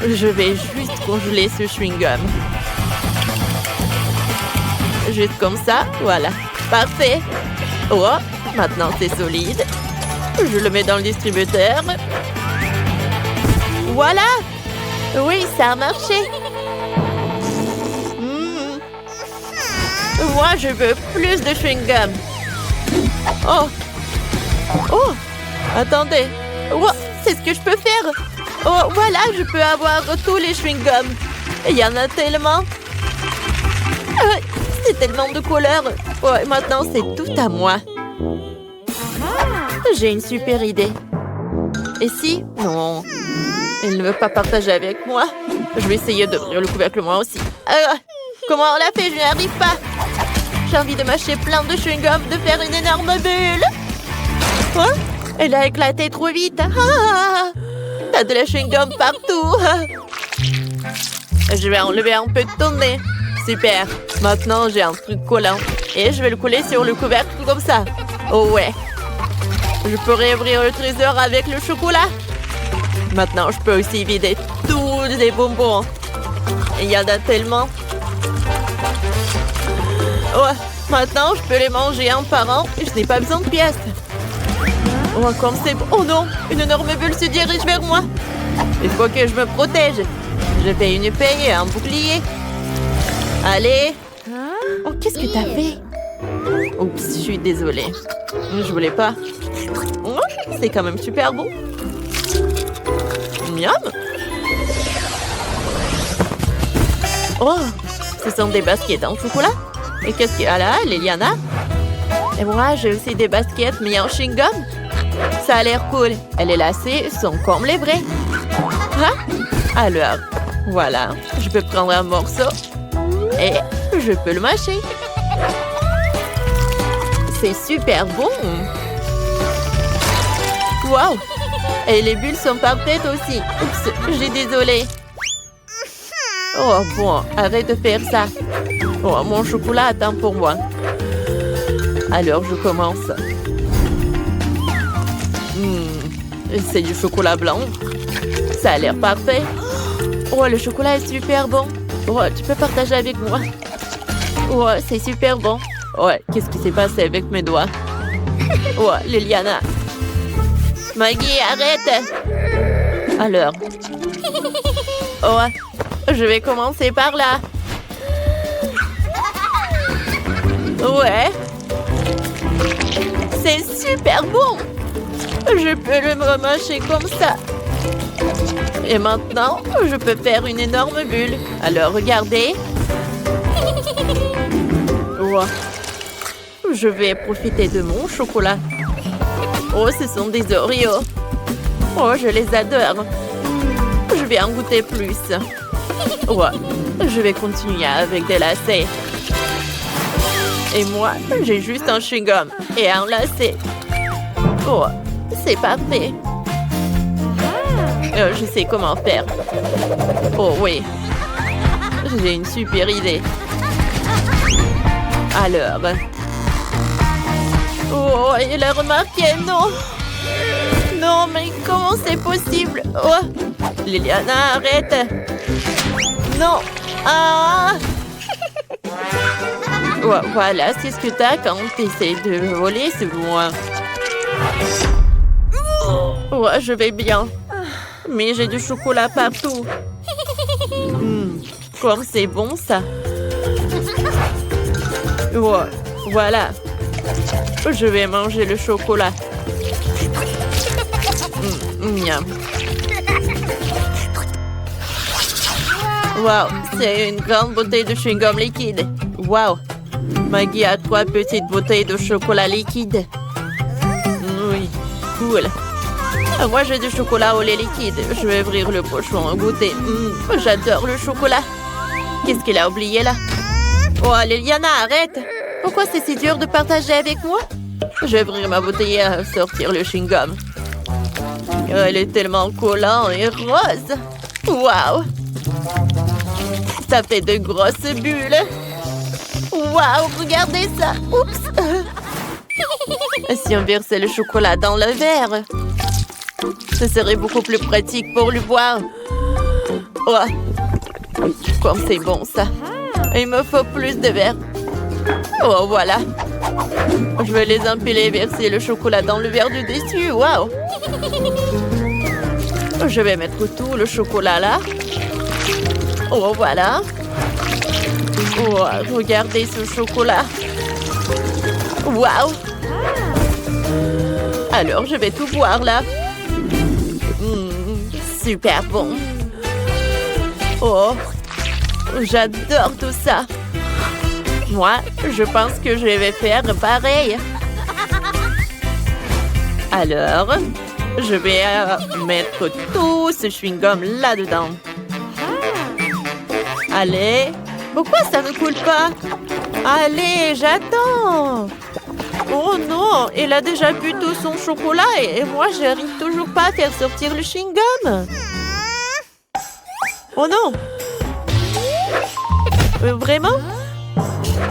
je vais juste congeler ce chewing-gum. Juste comme ça, voilà. Parfait. Oh, maintenant c'est solide. Je le mets dans le distributeur. Voilà! Oui, ça a marché. Moi, je veux plus de chewing-gum. Oh! Oh! Attendez. Oh, c'est ce que je peux faire. Oh, voilà, je peux avoir tous les chewing-gums. Il y en a tellement. C'est tellement de couleurs. Oh, maintenant, c'est tout à moi. J'ai une super idée. Et si? Non. Il ne veut pas partager avec moi. Je vais essayer d'ouvrir le couvercle moi aussi. Comment on l'a fait? Je n'y arrive pas. J'ai envie de mâcher plein de chewing-gum, de faire une énorme bulle. Quoi? Elle a éclaté trop vite. T'as de la chewing-gum partout. Je vais enlever un peu de ton nez. Super. Maintenant, j'ai un truc collant. Et je vais le coller sur le couvercle comme ça. Oh ouais. Je pourrais ouvrir le trésor avec le chocolat. Maintenant, je peux aussi vider tous les bonbons. Il y en a tellement. Oh, maintenant, je peux les manger un par un et je n'ai pas besoin de pièces. Oh, comme c'est... Oh non, une énorme bulle se dirige vers moi. Il faut que je me protège. Je fais une épée et un bouclier. Allez. Oh, qu'est-ce que t'as fait? Oups, je suis désolée. Je voulais pas. Oh, c'est quand même super bon. Miam. Oh, ce sont des baskets en chocolat. Et qu'est-ce qu'il y a là, Liliana? Et moi, j'ai aussi des baskets, mais en chewing-gum. Ça a l'air cool. Et les lacets sont comme les vrais. Hein? Alors, voilà. Je peux prendre un morceau. Et je peux le mâcher. C'est super bon. Wow! Et les bulles sont parfaites aussi. Oups, j'ai désolé. Oh bon, arrête de faire ça. Oh, mon chocolat attend pour moi. Alors, je commence. C'est du chocolat blanc. Ça a l'air parfait. Oh, le chocolat est super bon. Oh, tu peux partager avec moi. Oh, c'est super bon. Oh, qu'est-ce qui s'est passé avec mes doigts? Oh, Liliana. Maggie, arrête! Alors. Oh, je vais commencer par là. Ouais. C'est super bon. Je peux le remâcher comme ça. Et maintenant, je peux faire une énorme bulle. Alors, regardez. Oh. Je vais profiter de mon chocolat. Oh, ce sont des Oreos. Oh, je les adore. Je vais en goûter plus. Oh, je vais continuer avec des lacets. Et moi, j'ai juste un chewing-gum et un lacet. Oh, c'est parfait. Je sais comment faire. Oh oui. J'ai une super idée. Alors. Oh, il a remarqué, non. Non, mais comment c'est possible? Oh, Liliana, arrête. Non. Ah. Oh, voilà, c'est ce que t'as quand t'essaies de voler sur moi. Oh, je vais bien. Mais j'ai du chocolat partout. Comme c'est bon, ça. Oh, voilà. Je vais manger le chocolat. Miam. Wow, c'est une grande bouteille de chewing-gum liquide. Wow. Maggie a 3 petites bouteilles de chocolat liquide. Oui, cool. Moi, j'ai du chocolat au lait liquide. Je vais ouvrir le pochon et goûter. J'adore le chocolat. Qu'est-ce qu'elle a oublié, là? Oh, Liliana, arrête! Pourquoi c'est si dur de partager avec moi? Je vais ouvrir ma bouteille et sortir le chewing-gum. Elle est tellement collante et rose. Wow! Ça fait de grosses bulles. Wow, regardez ça. Oups! Si on versait le chocolat dans le verre, ce serait beaucoup plus pratique pour le boire. Oh, comme c'est bon, ça. Il me faut plus de verre. Oh, voilà. Je vais les empiler et verser le chocolat dans le verre du dessus. Wow! Je vais mettre tout le chocolat là. Oh, voilà. Oh, regardez ce chocolat. Wow! Alors, je vais tout boire là. Super bon. Oh, j'adore tout ça. Moi, je pense que je vais faire pareil. Alors, je vais mettre tout ce chewing-gum là-dedans. Allez. Pourquoi ça ne coule pas? Allez, j'attends. Oh non, elle a déjà bu tout son chocolat et moi, j'arrive toujours pas à faire sortir le chewing-gum. Oh non. Vraiment?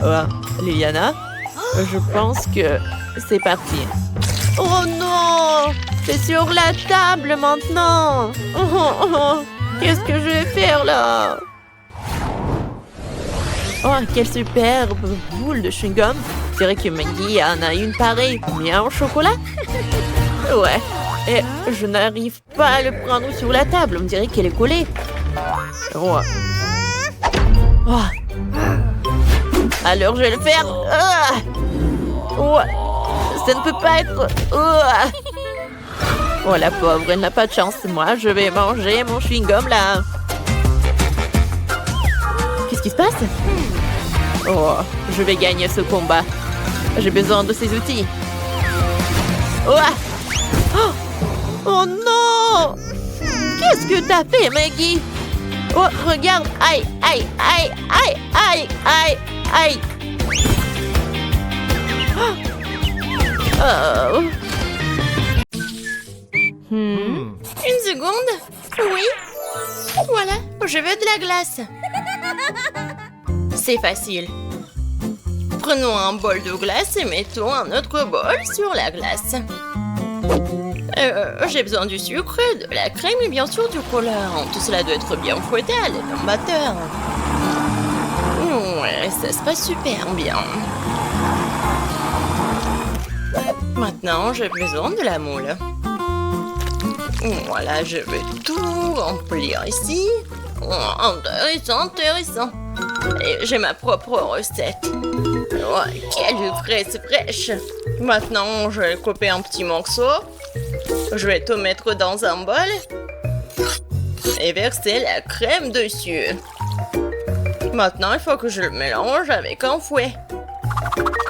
Oh, Liliana, je pense que c'est parti. Oh non! C'est sur la table maintenant. Qu'est-ce que je vais faire là? Oh, quelle superbe boule de chewing-gum. Je dirais que Maggie en a une pareille, mais en chocolat. Ouais, et je n'arrive pas à le prendre sur la table. On dirait qu'elle est collée. Oh. Oh. Alors, je vais le faire. Oh. Ça ne peut pas être... Oh, la pauvre, elle n'a pas de chance. Moi, je vais manger mon chewing-gum là. Qu'est-ce qui se passe? Oh, je vais gagner ce combat. J'ai besoin de ces outils. Oh, oh non! Qu'est-ce que t'as fait, Maggie? Oh, regarde! Aïe, aïe, aïe, aïe, aïe, aïe, aïe! Oh. Une seconde? Oui? Voilà, je veux de la glace. C'est facile. Prenons un bol de glace et mettons un autre bol sur la glace. J'ai besoin du sucre, de la crème et bien sûr du colorant. Tout cela doit être bien fouetté à l'aide d'un batteur. Ouais, ça se passe super bien. Maintenant, j'ai besoin de la moule. Voilà, je vais tout remplir ici. Intéressant, intéressant. Et j'ai ma propre recette. Ouais, quelle fraise fraîche. Maintenant, je vais couper un petit morceau. Je vais tout mettre dans un bol. Et verser la crème dessus. Maintenant, il faut que je le mélange avec un fouet.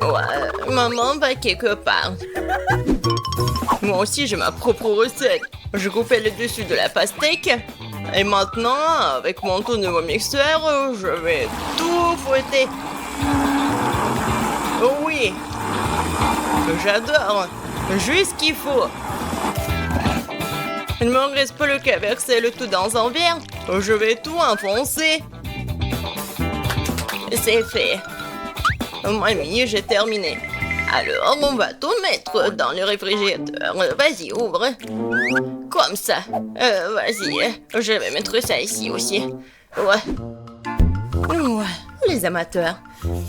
Ouais, maman va quelque part. Moi aussi, j'ai ma propre recette. Je coupais le dessus de la pastèque. Et maintenant, avec mon tout nouveau mixeur, je vais tout fouetter. Oh oui! J'adore! Juste ce qu'il faut. Il ne me reste plus qu'à verser le tout dans un verre. Je vais tout enfoncer. C'est fait. Mamie, j'ai terminé. Alors, on va tout mettre dans le réfrigérateur. Vas-y, ouvre. Comme ça. Vas-y, je vais mettre ça ici aussi. Ouais. Ouais, les amateurs.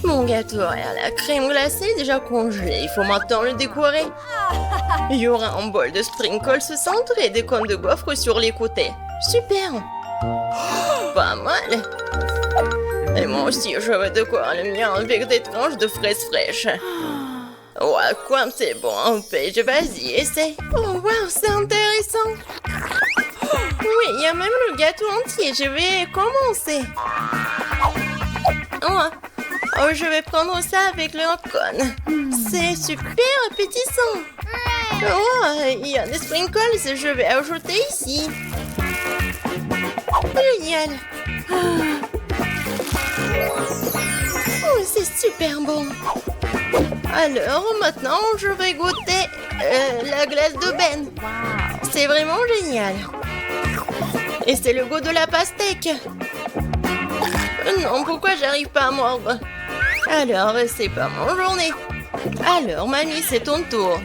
Mon gâteau à la crème glacée est déjà congelé. Il faut maintenant le décorer. Il y aura un bol de sprinkles au centre et des cônes de gaufres sur les côtés. Super! Pas mal! Et moi aussi, je veux décorer le mien avec des tranches de fraises fraîches. Ouais, quoi, c'est bon, Paige, vas-y, essaye. Oh, wow, c'est intéressant. Oui, il y a même le gâteau entier, je vais commencer. Oh, je vais prendre ça avec le cône. C'est super appétissant. Oh, il y a des sprinkles, je vais ajouter ici. Génial. Oh, c'est super bon. Alors, maintenant, je vais goûter la glace de Ben. C'est vraiment génial. Et c'est le goût de la pastèque. Non, pourquoi j'arrive pas à mordre? Alors, c'est pas mon journée. Alors, mamie, c'est ton tour.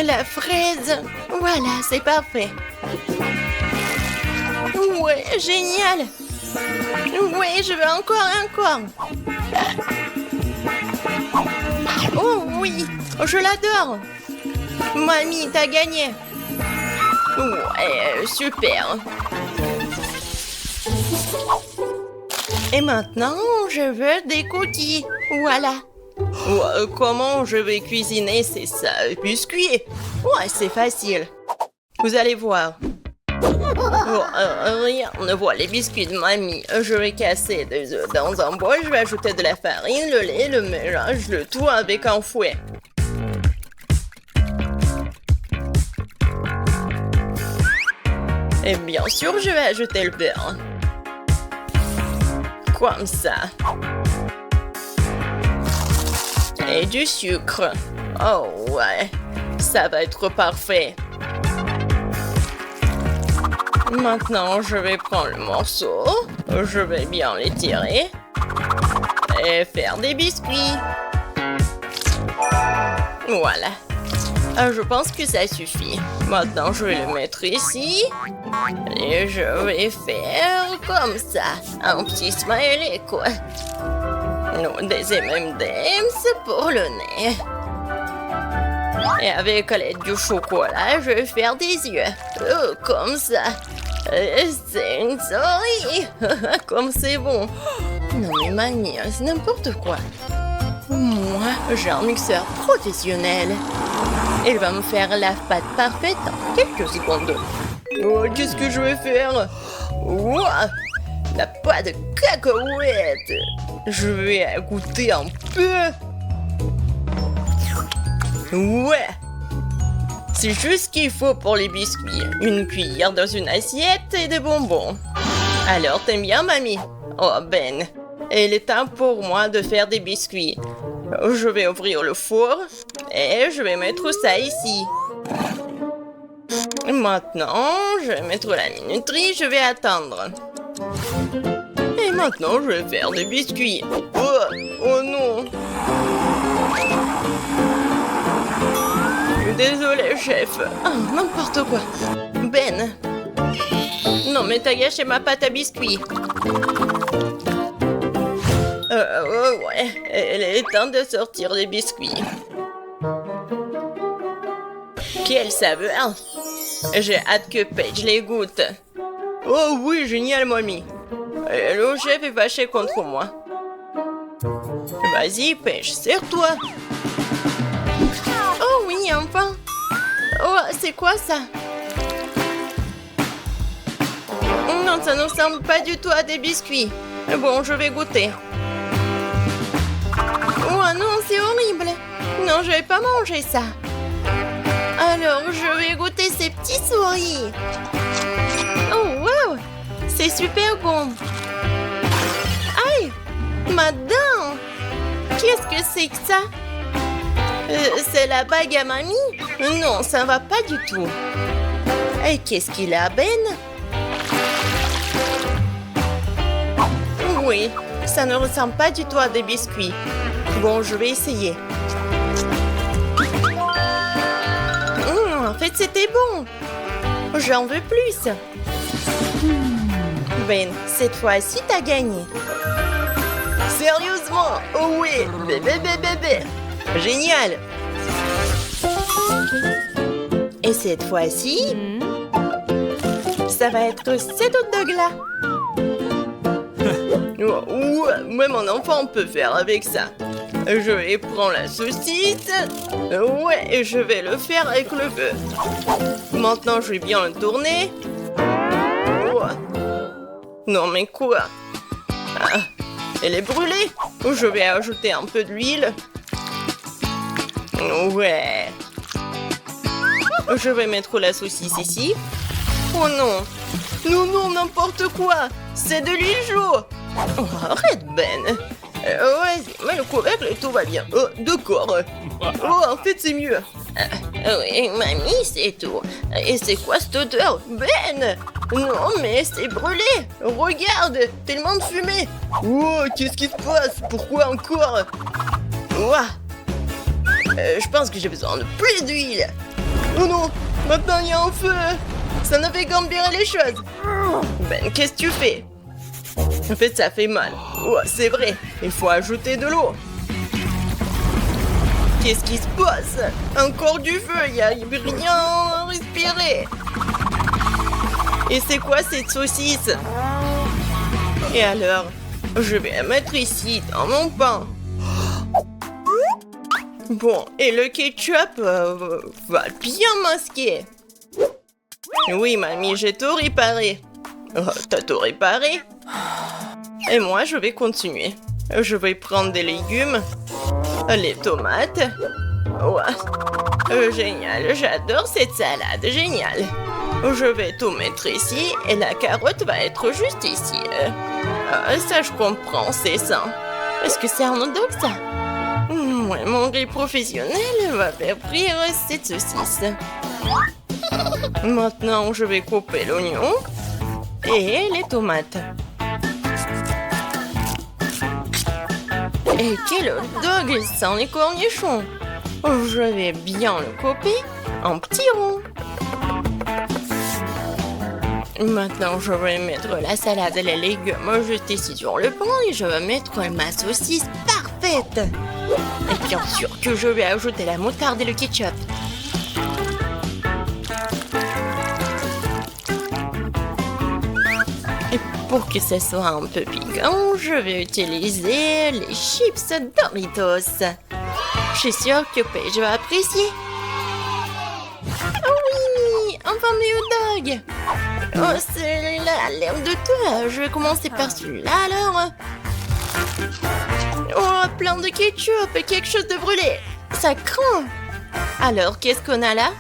La fraise. Voilà, c'est parfait. Ouais, génial. Ouais, je veux encore. Oh oui, je l'adore. Mamie, t'as gagné. Ouais, super. Et maintenant, je veux des cookies. Voilà. Ouais, comment je vais cuisiner ces biscuits? Ouais, c'est facile. Vous allez voir. Rien ne voit les biscuits de mamie. Je vais casser des œufs dans un bol. Je vais ajouter de la farine, le lait, le mélange, le tout avec un fouet. Et bien sûr, je vais ajouter le beurre. Comme ça. Et du sucre. Oh ouais, ça va être parfait. Maintenant, je vais prendre le morceau. Je vais bien l'étirer. Et faire des biscuits. Voilà. Je pense que ça suffit. Maintenant, je vais le mettre ici. Et je vais faire comme ça. Un petit smiley, quoi. Non, des M&M's pour le nez. Et avec l'aide du chocolat, je vais faire des yeux. Oh, comme ça. C'est une souris. Comme c'est bon. Non mais mamie, c'est n'importe quoi. Moi, j'ai un mixeur professionnel. Il va me faire la pâte parfaite en quelques secondes. Oh, qu'est-ce que je vais faire? Ouah, la pâte de cacahuètes. Je vais goûter un peu. Ouais. C'est juste ce qu'il faut pour les biscuits. Une cuillère dans une assiette et des bonbons. Alors, t'aimes bien, mamie? Oh, Ben. Il est temps pour moi de faire des biscuits. Je vais ouvrir le four et je vais mettre ça ici. Maintenant, je vais mettre la minuterie, je vais attendre. Et maintenant, je vais faire des biscuits. Oh non! Désolé, chef. Oh, n'importe quoi. Ben. Non, mais t'as gâché ma pâte à biscuits. Ouais. Il est temps de sortir les biscuits. Quelle saveur! J'ai hâte que Paige les goûte. Oh oui, génial, mamie. Le chef est fâché contre moi. Vas-y, Paige, serre-toi. Oh oui, enfin. Oh, c'est quoi ça? Non, ça ne ressemble pas du tout à des biscuits. Bon, je vais goûter. Oh non, c'est horrible. Non, je vais pas manger ça. Alors, je vais goûter ces petits souris. Oh, wow. C'est super bon. Aïe, ma dent. Qu'est-ce que c'est que ça? C'est la bague à mamie? Non, ça va pas du tout. Et qu'est-ce qu'il a, Ben? Oui, ça ne ressemble pas du tout à des biscuits. Bon, je vais essayer. En fait, c'était bon. J'en veux plus. Ben, cette fois-ci, t'as gagné. Sérieusement? Oh oui! Bébé! Génial! Et cette fois-ci, ça va être cet hot dog-là. Ouais, mon enfant peut faire avec ça. Je vais prendre la saucisse. Ouais, et je vais le faire avec le feu. Maintenant, je vais bien le tourner. Ouais. Non, mais quoi? Ah, elle est brûlée. Je vais ajouter un peu d'huile. Ouais. Je vais mettre la saucisse ici. Oh non. Non, n'importe quoi. C'est de l'huile chaude. Oh, arrête, Ben. Vas-y, mets le couvercle et tout va bien. Oh, d'accord. Oh, en fait, c'est mieux. Oui, mamie, c'est tout. Et c'est quoi cette odeur? Ben! Non, mais c'est brûlé. Regarde, tellement de fumée. Oh, qu'est-ce qui se passe? Pourquoi encore? Ouah. Je pense que j'ai besoin de plus d'huile. Oh non, maintenant il y a un feu. Ça ne fait qu'empirer les choses. Ben, qu'est-ce que tu fais? En fait, ça fait mal. Oh, c'est vrai, il faut ajouter de l'eau. Qu'est-ce qui se passe? Encore du feu, il n'y a rien à respirer. Et c'est quoi cette saucisse? Et alors? Je vais la mettre ici, dans mon pain. Bon, et le ketchup va bien masquer. Oui, mamie, j'ai tout réparé. Oh, t'as tout réparé? Et moi, je vais continuer. Je vais prendre des légumes, les tomates. Ouais. Génial, j'adore cette salade, génial. Je vais tout mettre ici et la carotte va être juste ici. Ça, je comprends, c'est ça. Est-ce que c'est un hot dog, ça? Ouais, mon grill professionnel va faire frire cette saucisse. Maintenant, je vais couper l'oignon et les tomates. Et quel hot dog sans les cornichons! Je vais bien le couper en petits ronds. Maintenant, je vais mettre la salade et les légumes juste ici sur le pain et je vais mettre ma saucisse parfaite. Et bien sûr que je vais ajouter la moutarde et le ketchup. Et pour que ce soit un peu piquant, je vais utiliser les chips Doritos. Je suis sûre que Paige va apprécier. Oh oui, un fameux hot dog. Oh, celui-là a l'air de toi. Je vais commencer par celui-là alors. Oh, plein de ketchup et quelque chose de brûlé. Ça craint. Alors, qu'est-ce qu'on a là?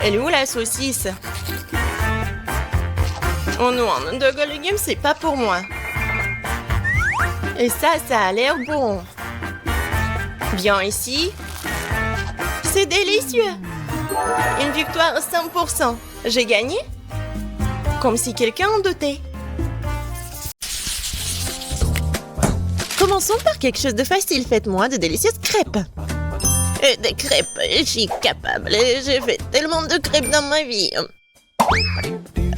Elle est où la saucisse? Oh non, un hot dog aux légumes, c'est pas pour moi. Et ça a l'air bon. Bien ici. C'est délicieux. Une victoire 100%. J'ai gagné? Comme si quelqu'un en doutait. Commençons par quelque chose de facile. Faites-moi de délicieuses crêpes. Des crêpes, je suis capable. J'ai fait tellement de crêpes dans ma vie.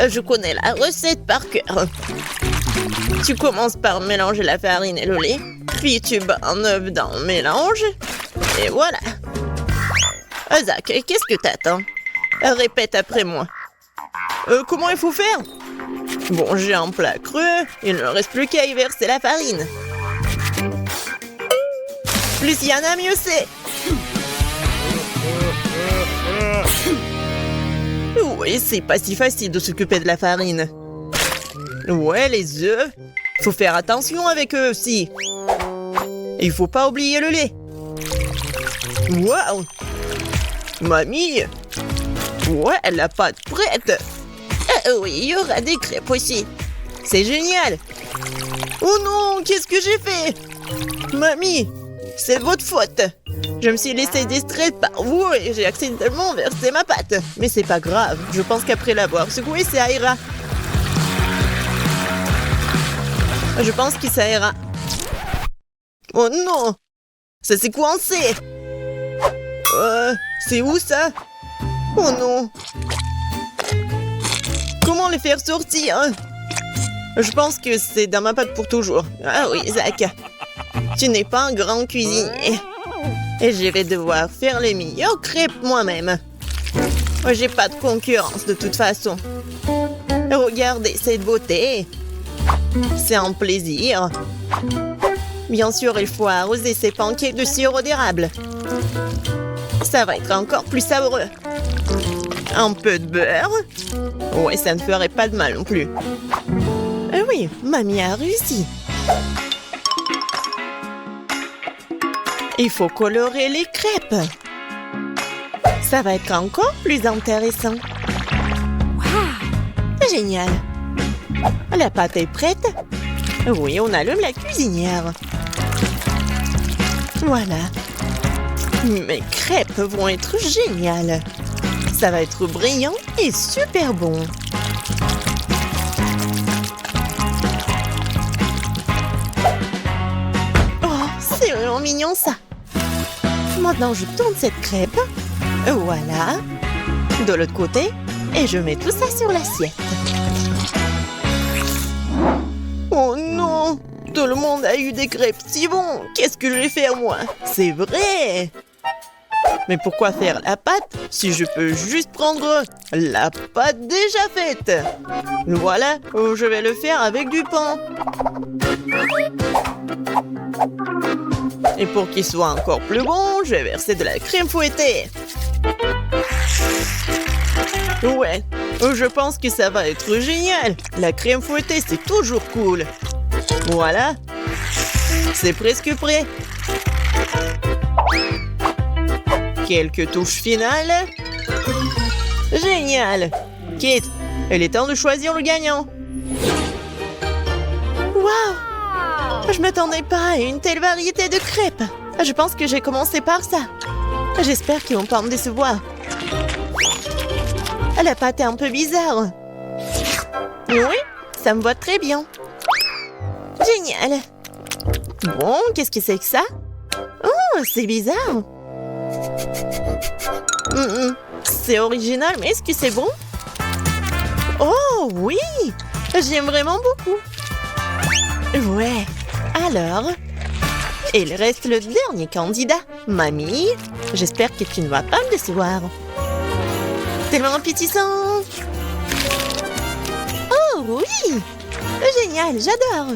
Je connais la recette par cœur. Tu commences par mélanger la farine et le lait. Puis tu bats un œuf dans le mélange. Et voilà. Zach, qu'est-ce que t'attends? Répète après moi. Comment il faut faire? Bon, j'ai un plat creux. Il ne reste plus qu'à y verser la farine. Plus il y en a, mieux c'est. Oui, c'est pas si facile de s'occuper de la farine. Ouais, les œufs. Faut faire attention avec eux aussi. Et il faut pas oublier le lait. Waouh! Mamie! Ouais, la pâte prête! Oui, il y aura des crêpes aussi. C'est génial! Oh non, qu'est-ce que j'ai fait? Mamie, c'est votre faute. Je me suis laissée distraite par vous et j'ai accidentellement versé ma pâte. Mais c'est pas grave, je pense qu'après l'avoir secouée, ça ira. Je pense que ça ira. Oh non! Ça s'est coincé! C'est où ça? Oh non! Comment les faire sortir? Je pense que c'est dans ma pâte pour toujours. Ah oui, Zach. Tu n'es pas un grand cuisinier. Et je vais devoir faire les meilleures crêpes moi-même. J'ai pas de concurrence de toute façon. Regardez cette beauté. C'est un plaisir. Bien sûr, il faut arroser ces pancakes de sirop d'érable. Ça va être encore plus savoureux. Un peu de beurre. Ouais, ça ne ferait pas de mal non plus. Oui, mamie a réussi. Il faut colorer les crêpes. Ça va être encore plus intéressant. Wow! Génial. La pâte est prête. Oui, on allume la cuisinière. Voilà. Mes crêpes vont être géniales. Ça va être brillant et super bon. Oh, c'est vraiment mignon ça. Maintenant, je tourne cette crêpe. Voilà. De l'autre côté. Et je mets tout ça sur l'assiette. Oh non! Tout le monde a eu des crêpes si bons. Qu'est-ce que je vais faire moi? C'est vrai! Mais pourquoi faire la pâte si je peux juste prendre la pâte déjà faite? Voilà, je vais le faire avec du pain. Et pour qu'il soit encore plus bon, je vais verser de la crème fouettée. Ouais, je pense que ça va être génial. La crème fouettée, c'est toujours cool. Voilà, c'est presque prêt. Quelques touches finales. Génial. Kate, il est temps de choisir le gagnant. Waouh! Je m'attendais pas à une telle variété de crêpes. Je pense que j'ai commencé par ça. J'espère qu'ils vont pas me décevoir. La pâte est un peu bizarre. Oui, ça me va très bien. Génial. Bon, qu'est-ce que c'est que ça? Oh, c'est bizarre. C'est original, mais est-ce que c'est bon? Oh, oui! J'aime vraiment beaucoup. Ouais. Alors, il reste le dernier candidat. Mamie, j'espère que tu ne vas pas me décevoir. Tellement appétissant. Oh, oui! Génial, j'adore.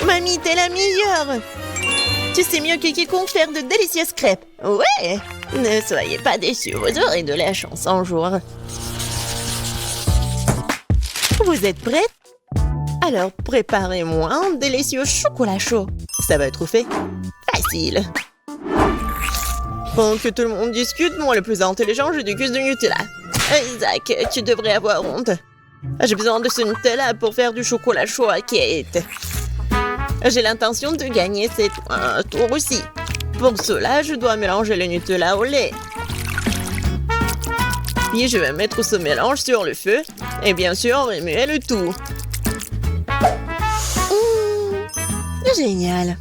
Mamie, t'es la meilleure. Tu sais mieux que quiconque faire de délicieuses crêpes. Ouais! Ne soyez pas déçus, vous aurez de la chance un jour. Vous êtes prêtes? Alors, préparez-moi un délicieux chocolat chaud. Ça va être fait facile. Pendant que tout le monde discute, moi le plus intelligent, je déguste du Nutella. Isaac, tu devrais avoir honte. J'ai besoin de ce Nutella pour faire du chocolat chaud à Kate. J'ai l'intention de gagner cette tour aussi. Pour cela, je dois mélanger le Nutella au lait. Puis je vais mettre ce mélange sur le feu et bien sûr remuer le tout. Génial.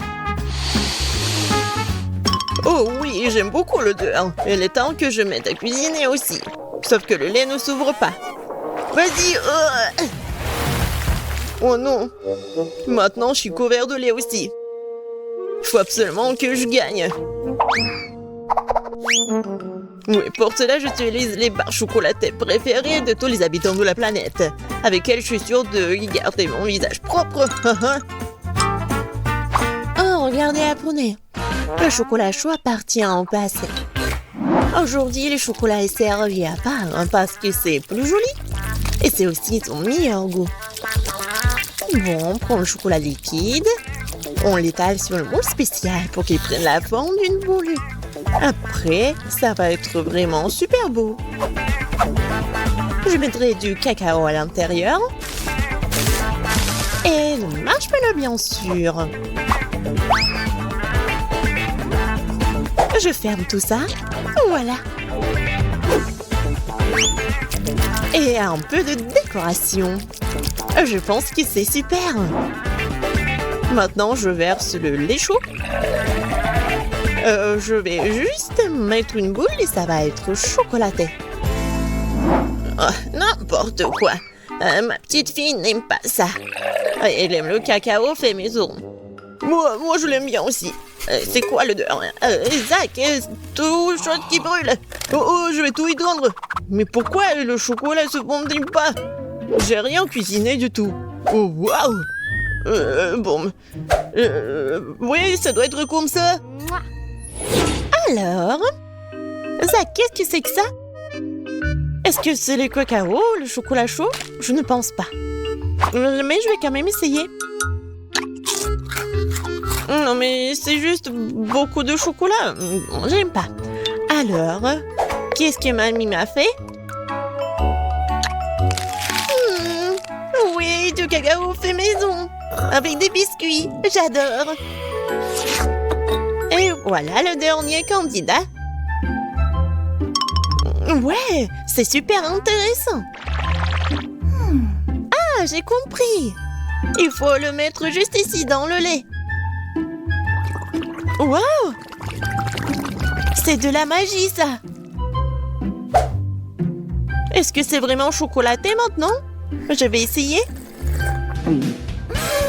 Oh oui, j'aime beaucoup l'odeur. Il est temps que je mette à cuisiner aussi. Sauf que le lait ne s'ouvre pas. Vas-y. Oh non. Maintenant, je suis couvert de lait aussi. Il faut absolument que je gagne. Oui, pour cela, j'utilise les barres chocolatées préférées de tous les habitants de la planète, avec elles je suis sûre de garder mon visage propre. Oh, regardez la prunée. Le chocolat chaud appartient au passé. Aujourd'hui, le chocolat est servi à part parce que c'est plus joli et c'est aussi son meilleur goût. Bon, on prend le chocolat liquide, on l'étale sur le moule spécial pour qu'il prenne la forme d'une boule. Après, ça va être vraiment super beau. Je mettrai du cacao à l'intérieur. Et le marshmallow, bien sûr. Je ferme tout ça. Voilà. Et un peu de décoration. Je pense que c'est super. Maintenant, je verse le lait chaud. Je vais juste mettre une boule et ça va être chocolaté. Oh, n'importe quoi. Ma petite fille n'aime pas ça. Elle aime le cacao fait maison. Moi, je l'aime bien aussi. C'est quoi l'odeur? Zach, tout chose qui brûle. Oh, je vais tout éteindre. Mais pourquoi le chocolat se fondit pas? J'ai rien cuisiné du tout. Oh, waouh. Bon. Oui, ça doit être comme ça. Alors? Zach, qu'est-ce que c'est que ça? Est-ce que c'est le cacao, le chocolat chaud? Je ne pense pas. Mais je vais quand même essayer. Non, mais c'est juste beaucoup de chocolat. J'aime pas. Alors, qu'est-ce que mamie m'a fait? Oui, du cacao fait maison. Avec des biscuits. J'adore. Et voilà le dernier candidat. Ouais, c'est super intéressant. Ah, j'ai compris. Il faut le mettre juste ici dans le lait. Wow! C'est de la magie, ça! Est-ce que c'est vraiment chocolaté maintenant? Je vais essayer.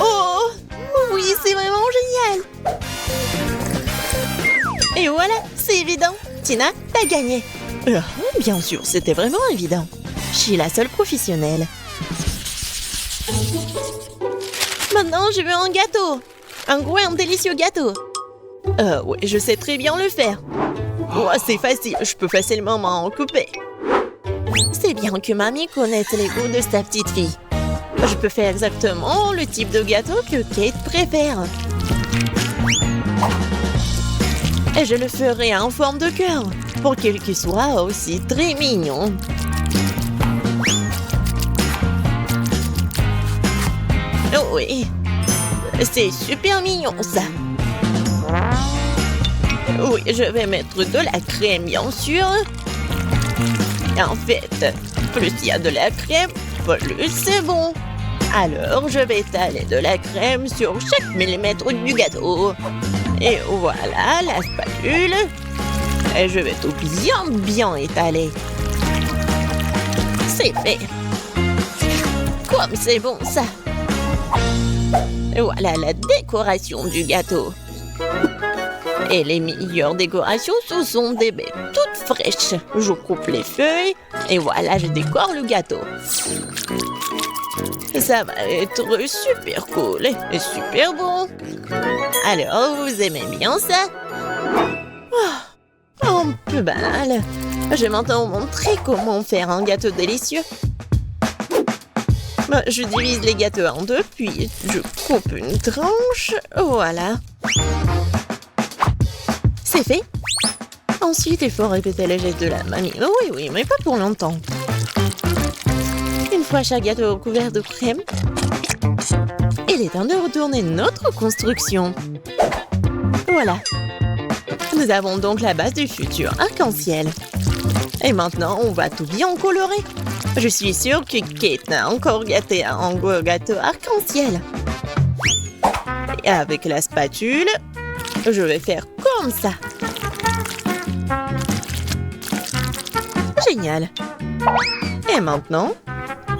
Oh! Oui, c'est vraiment génial! Et voilà, c'est évident. Tina, t'as gagné. Bien sûr, c'était vraiment évident. Je suis la seule professionnelle. Maintenant, je veux un gâteau. Un gros et un délicieux gâteau. Oui, je sais très bien le faire. Oh, c'est facile, je peux facilement m'en occuper. C'est bien que mamie connaisse les goûts de sa petite fille. Je peux faire exactement le type de gâteau que Kate préfère. Et je le ferai en forme de cœur, pour qu'il soit aussi très mignon. Oh oui, c'est super mignon ça. Oui, je vais mettre de la crème, bien sûr. En fait, plus il y a de la crème, plus c'est bon. Alors, je vais étaler de la crème sur chaque millimètre du gâteau. Et voilà la spatule. Et je vais tout bien étaler. C'est fait. Comme c'est bon, ça. Et voilà la décoration du gâteau. Et les meilleures décorations, ce sont des baies toutes fraîches. Je coupe les feuilles et voilà, je décore le gâteau. Ça va être super cool et super bon. Alors, vous aimez bien ça? Oh, un peu banal. Je vais maintenant vous montrer comment faire un gâteau délicieux. Je divise les gâteaux en deux, puis je coupe une tranche. Voilà. C'est fait. Ensuite, il faut répéter les gestes de la mamie. Oui, mais pas pour longtemps. Une fois chaque gâteau couvert de crème, il est temps de retourner notre construction. Voilà. Nous avons donc la base du futur arc-en-ciel. Et maintenant, on va tout bien colorer. Je suis sûre que Kate n'a encore gâté un gros gâteau arc-en-ciel. Et avec la spatule, je vais faire comme ça. Génial. Et maintenant,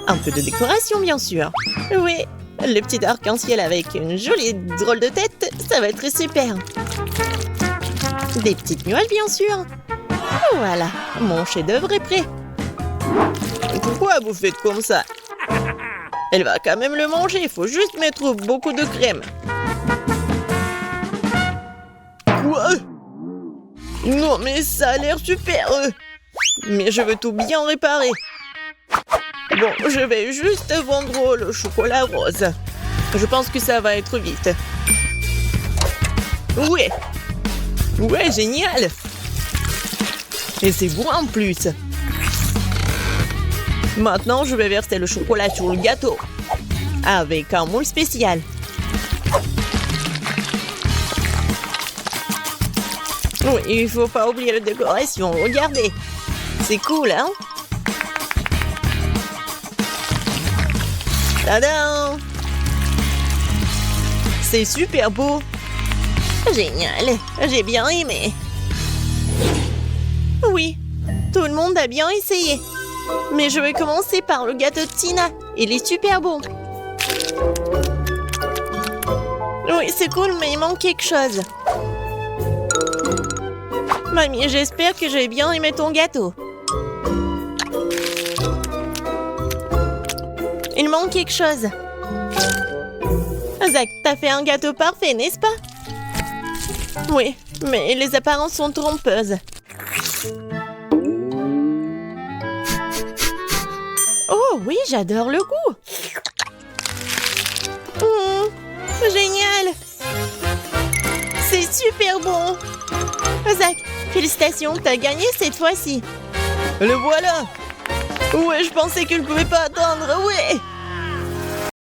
un peu de décoration, bien sûr. Oui, le petit arc-en-ciel avec une jolie drôle de tête, ça va être super. Des petites nuages, bien sûr. Voilà, mon chef-d'œuvre est prêt. Pourquoi vous faites comme ça? Elle va quand même le manger, il faut juste mettre beaucoup de crème. Quoi? Non, mais ça a l'air super. Mais je veux tout bien réparer. Bon, je vais juste vendre le chocolat rose. Je pense que ça va être vite. Ouais. Ouais, génial. Et c'est bon en plus. Maintenant, je vais verser le chocolat sur le gâteau. Avec un moule spécial. Oui, il faut pas oublier la décoration. Regardez. C'est cool, hein? Tadam! C'est super beau. Génial. J'ai bien aimé. Oui, tout le monde a bien essayé. Mais je vais commencer par le gâteau de Tina. Il est super bon. Oui, c'est cool, mais il manque quelque chose. Mamie, j'espère que j'ai bien aimé ton gâteau. Il manque quelque chose. Zach, t'as fait un gâteau parfait, n'est-ce pas? Oui, mais les apparences sont trompeuses. Oh oui, j'adore le goût. Génial. C'est super bon. Zach, félicitations, t'as gagné cette fois-ci. Le voilà. Ouais, je pensais que je pouvais pas attendre, ouais.